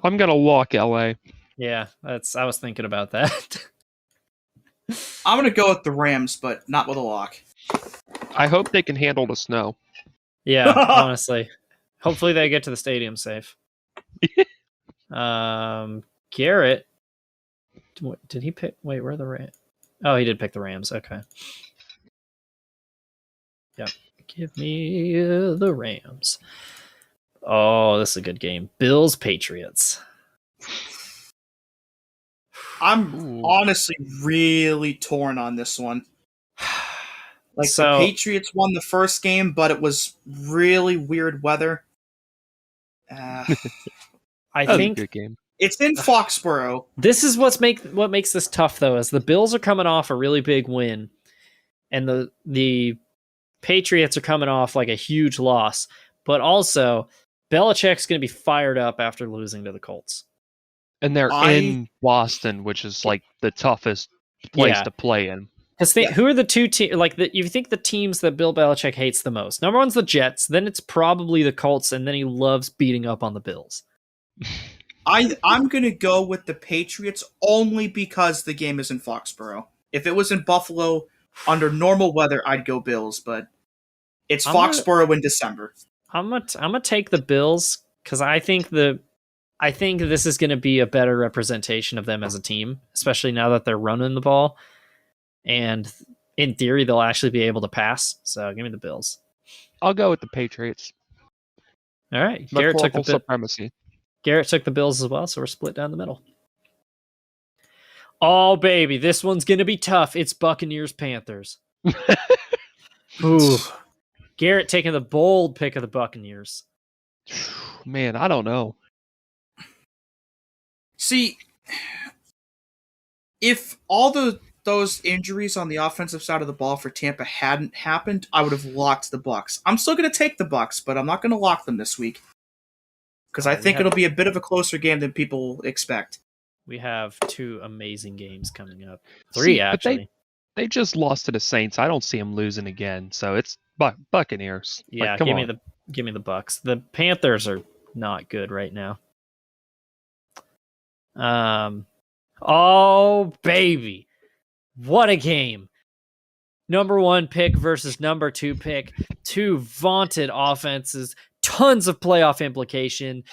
I'm gonna lock LA. Yeah, I was thinking about that. I'm gonna go with the Rams, but not with a lock. I hope they can handle the snow. Yeah, honestly. Hopefully they get to the stadium safe. Garrett. Did he pick? Wait, where are the Rams? Oh, he did pick the Rams. Okay. Yep. Give me the Rams. Oh, this is a good game. Bills Patriots. I'm honestly really torn on this one. The Patriots won the first game, but it was really weird weather. I think a good game. It's in Foxborough. This is what makes this tough, though, is the Bills are coming off a really big win, and the Patriots are coming off like a huge loss. But also, Belichick's going to be fired up after losing to the Colts. And they're in Boston, which is like the toughest place to play in. Because who are the two teams? You think the teams that Bill Belichick hates the most? Number one's the Jets, then it's probably the Colts, and then he loves beating up on the Bills. I'm going to go with the Patriots only because the game is in Foxborough. If it was in Buffalo under normal weather, I'd go Bills, but it's Foxborough in December. I'm gonna take the Bills because I think this is going to be a better representation of them as a team, especially now that they're running the ball. And in theory, they'll actually be able to pass. So give me the Bills. I'll go with the Patriots. All right. Garrett took the supremacy. Garrett took the Bills as well, so we're split down the middle. Oh, baby. This one's going to be tough. It's Buccaneers-Panthers. Ooh. Garrett taking the bold pick of the Buccaneers. Man, I don't know. See, if all those injuries on the offensive side of the ball for Tampa hadn't happened, I would have locked the Bucs. I'm still going to take the Bucs, but I'm not going to lock them this week because I think it'll be a bit of a closer game than people expect. We have 2 amazing games coming up. 3, actually. They just lost to the Saints. I don't see them losing again, so it's Buccaneers. Yeah, give me the Bucs. The Panthers are not good right now. Oh, baby. What a game. Number 1 pick versus number 2 pick. 2 vaunted offenses. Tons of playoff implication.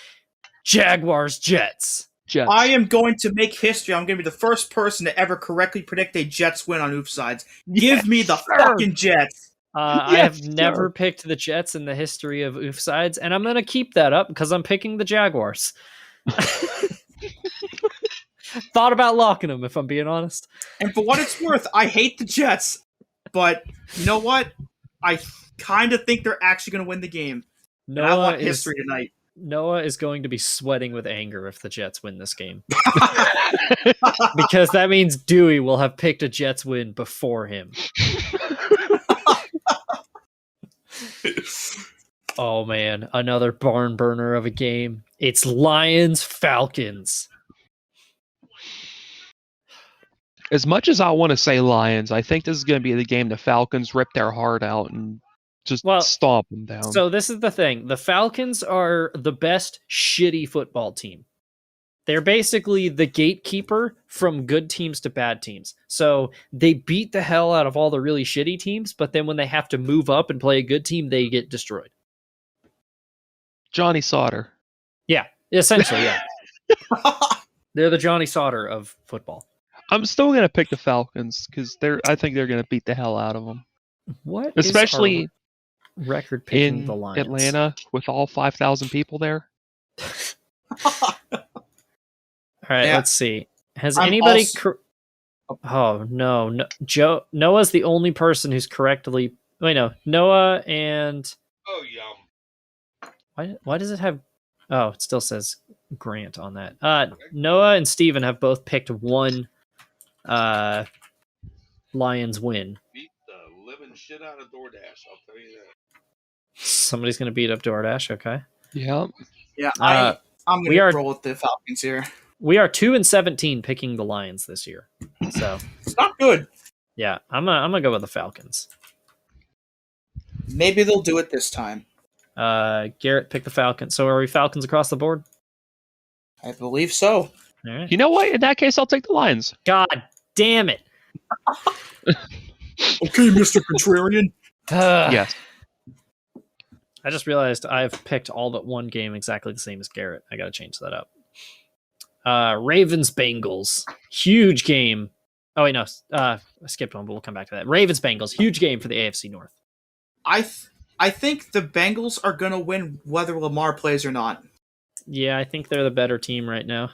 Jaguars, Jets. I am going to make history. I'm going to be the first person to ever correctly predict a Jets win on Oofsides. Give me the fucking Jets. I have never picked the Jets in the history of Oofsides, and I'm going to keep that up because I'm picking the Jaguars. Thought about locking them, if I'm being honest. And for what it's worth, I hate the Jets, but you know what? I kind of think they're actually going to win the game. And I want history tonight. Noah is going to be sweating with anger if the Jets win this game. Because that means Dewey will have picked a Jets win before him. Oh man, another barn burner of a game. It's Lions-Falcons. As much as I want to say Lions, I think this is going to be the game the Falcons rip their heart out and just stomp them down. So this is the thing. The Falcons are the best shitty football team. They're basically the gatekeeper from good teams to bad teams. So they beat the hell out of all the really shitty teams, but then when they have to move up and play a good team, they get destroyed. Johnny Sauter. Yeah, essentially, yeah. They're the Johnny Sauter of football. I'm still going to pick the Falcons because I think they're going to beat the hell out of them. What especially is our record picking in the Lions? Atlanta with all 5,000 people there. All right, let's see. Has anybody? Oh no, Noah's the only person who's correctly. Wait, no, Noah and. Oh yum. Why does it have? Oh, it still says Grant on that. Noah and Steven have both picked one. Lions win. Beat the living shit out of DoorDash. I'll tell you that. Somebody's gonna beat up DoorDash. Okay. Yeah. Yeah. I'm gonna roll with the Falcons here. We are 2-17 picking the Lions this year, so it's not good. Yeah, I'm gonna go with the Falcons. Maybe they'll do it this time. Garrett picked the Falcons. So are we Falcons across the board? I believe so. All right. You know what? In that case, I'll take the Lions. God damn it. Okay, Mr. Contrarian. Yes. I just realized I've picked all but one game exactly the same as Garrett. I got to change that up. Ravens-Bengals. Huge game. Oh, wait, no. I skipped one, but we'll come back to that. Ravens-Bengals. Huge game for the AFC North. I think the Bengals are going to win whether Lamar plays or not. Yeah, I think they're the better team right now.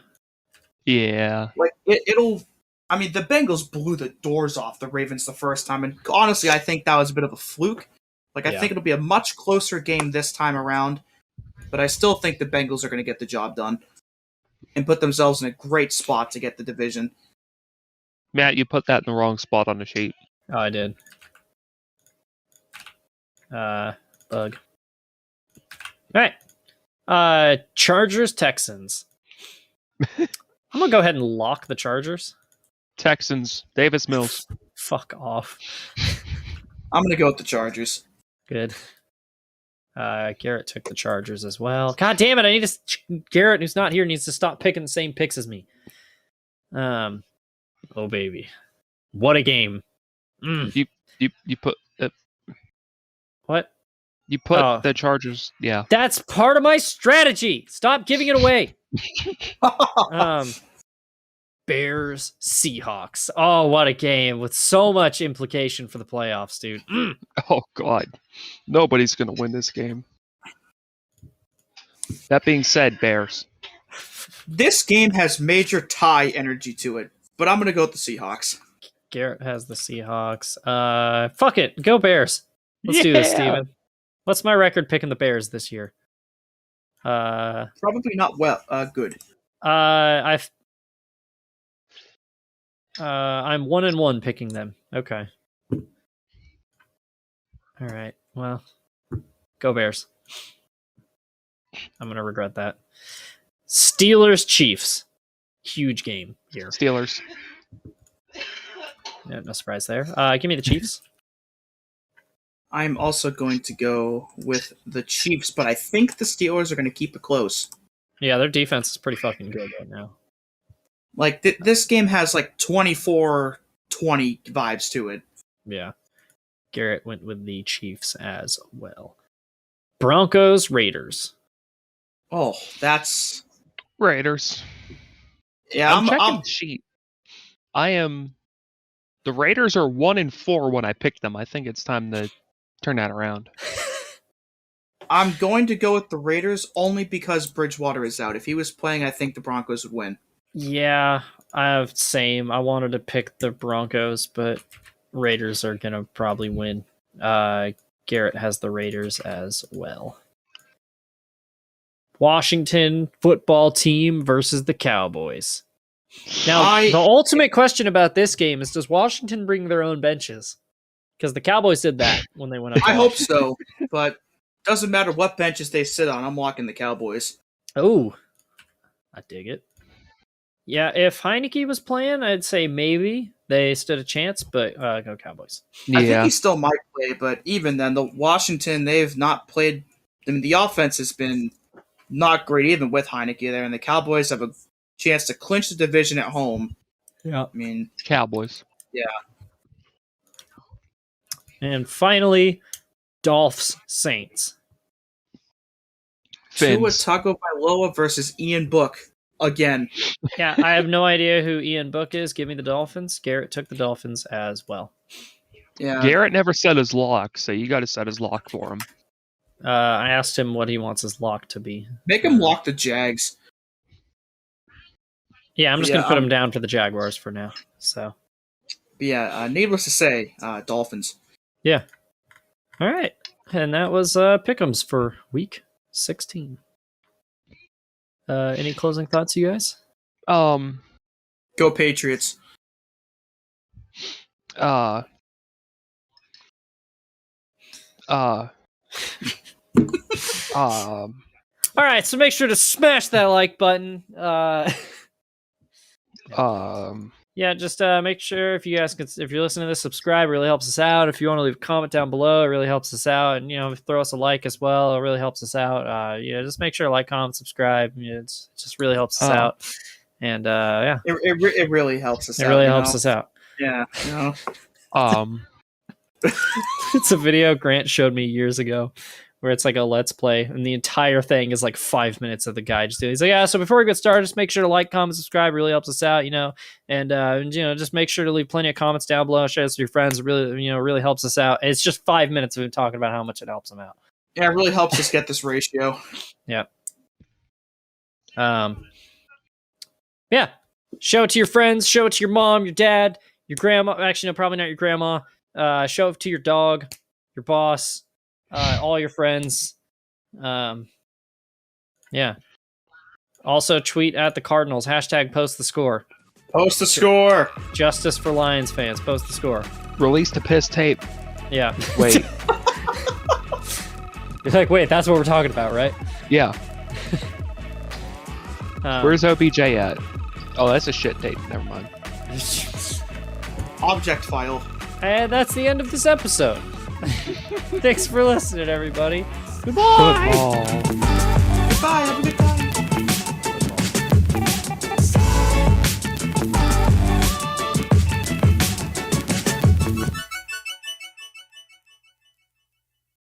Yeah. Like, it'll... I mean, the Bengals blew the doors off the Ravens the first time, and honestly, I think that was a bit of a fluke. Like, I think it'll be a much closer game this time around, but I still think the Bengals are going to get the job done and put themselves in a great spot to get the division. Matt, you put that in the wrong spot on the sheet. Oh, I did. Bug. All right. Chargers, Texans. I'm going to go ahead and lock the Chargers. Texans, Davis Mills. Fuck off. I'm going to go with the Chargers. Good. Garrett took the Chargers as well. God damn it! I need to. Garrett, who's not here, needs to stop picking the same picks as me. Oh baby, what a game! You put what? You put the Chargers. Yeah, that's part of my strategy. Stop giving it away. Bears, Seahawks. Oh, what a game with so much implication for the playoffs, dude. Oh, God. Nobody's going to win this game. That being said, Bears. This game has major tie energy to it, but I'm going to go with the Seahawks. Garrett has the Seahawks. Fuck it. Go Bears. Let's do this, Steven. What's my record picking the Bears this year? Probably not good. I'm 1-1 picking them. Okay. All right. Well, go Bears. I'm gonna regret that. Steelers, Chiefs. Huge game here. Steelers. Yeah, no surprise there. Give me the Chiefs. I'm also going to go with the Chiefs, but I think the Steelers are going to keep it close. Yeah, their defense is pretty fucking good right now. Like, this game has, like, 24-20 vibes to it. Yeah. Garrett went with the Chiefs as well. Broncos, Raiders. Oh, that's... Raiders. Yeah, I'm checking the sheet. The Raiders are 1-4 when I picked them. I think it's time to turn that around. I'm going to go with the Raiders only because Bridgewater is out. If he was playing, I think the Broncos would win. Yeah, same. I wanted to pick the Broncos, but Raiders are going to probably win. Garrett has the Raiders as well. Washington football team versus the Cowboys. Now, the ultimate question about this game is, does Washington bring their own benches? Because the Cowboys did that when they went up to I hope Washington. so, but doesn't matter what benches they sit on. I'm locking the Cowboys. Oh, I dig it. Yeah, if Heineke was playing, I'd say maybe they stood a chance, but go Cowboys. I think he still might play, but even then, the Washington, they've not played. I mean, the offense has been not great, even with Heineke there, and the Cowboys have a chance to clinch the division at home. Yeah. I mean, Cowboys. Yeah. And finally, Dolphs Saints. Tua Tagovailoa versus Ian Book again. Yeah, I have no idea who Ian Book is. Give me the Dolphins. Garrett took the Dolphins as well. Yeah. Garrett never set his lock, so you got to set his lock for him. I asked him what he wants his lock to be. Make him lock the Jags. Yeah, I'm just going to put him down for the Jaguars for now. So. Yeah, needless to say, Dolphins. Yeah. All right. And that was Pick'ems for week 16. Any closing thoughts, you guys? Go Patriots. All right, so make sure to smash that like button. Yeah, just make sure if you guys if you're listening to this, subscribe. It really helps us out. If you want to leave a comment down below, it really helps us out. And throw us a like as well. It really helps us out. Just make sure to like, comment, subscribe. It just really helps us out. And it really helps us out. It really helps us out. Yeah. It's a video Grant showed me years ago where it's like a let's play, and the entire thing is like 5 minutes of the guy just doing. He's like, yeah. So before we get started, just make sure to like, comment, subscribe. It really helps us out, and just make sure to leave plenty of comments down below. Share this with your friends. It really helps us out. It's just 5 minutes of him talking about how much it helps him out. Yeah, it really helps us get this ratio. Yeah. Yeah. Show it to your friends. Show it to your mom, your dad, your grandma. Actually, no, probably not your grandma. Show it to your dog, your boss. All your friends. Yeah. Also tweet at the Cardinals. # post the score. Post the score. Justice for Lions fans. Post the score. Release the piss tape. Yeah. Wait. You're like, wait, that's what we're talking about, right? Yeah. Where's OBJ at? Oh, that's a shit tape. Never mind. Object file. And that's the end of this episode. Thanks for listening, everybody. Goodbye. Goodbye. Have a good time.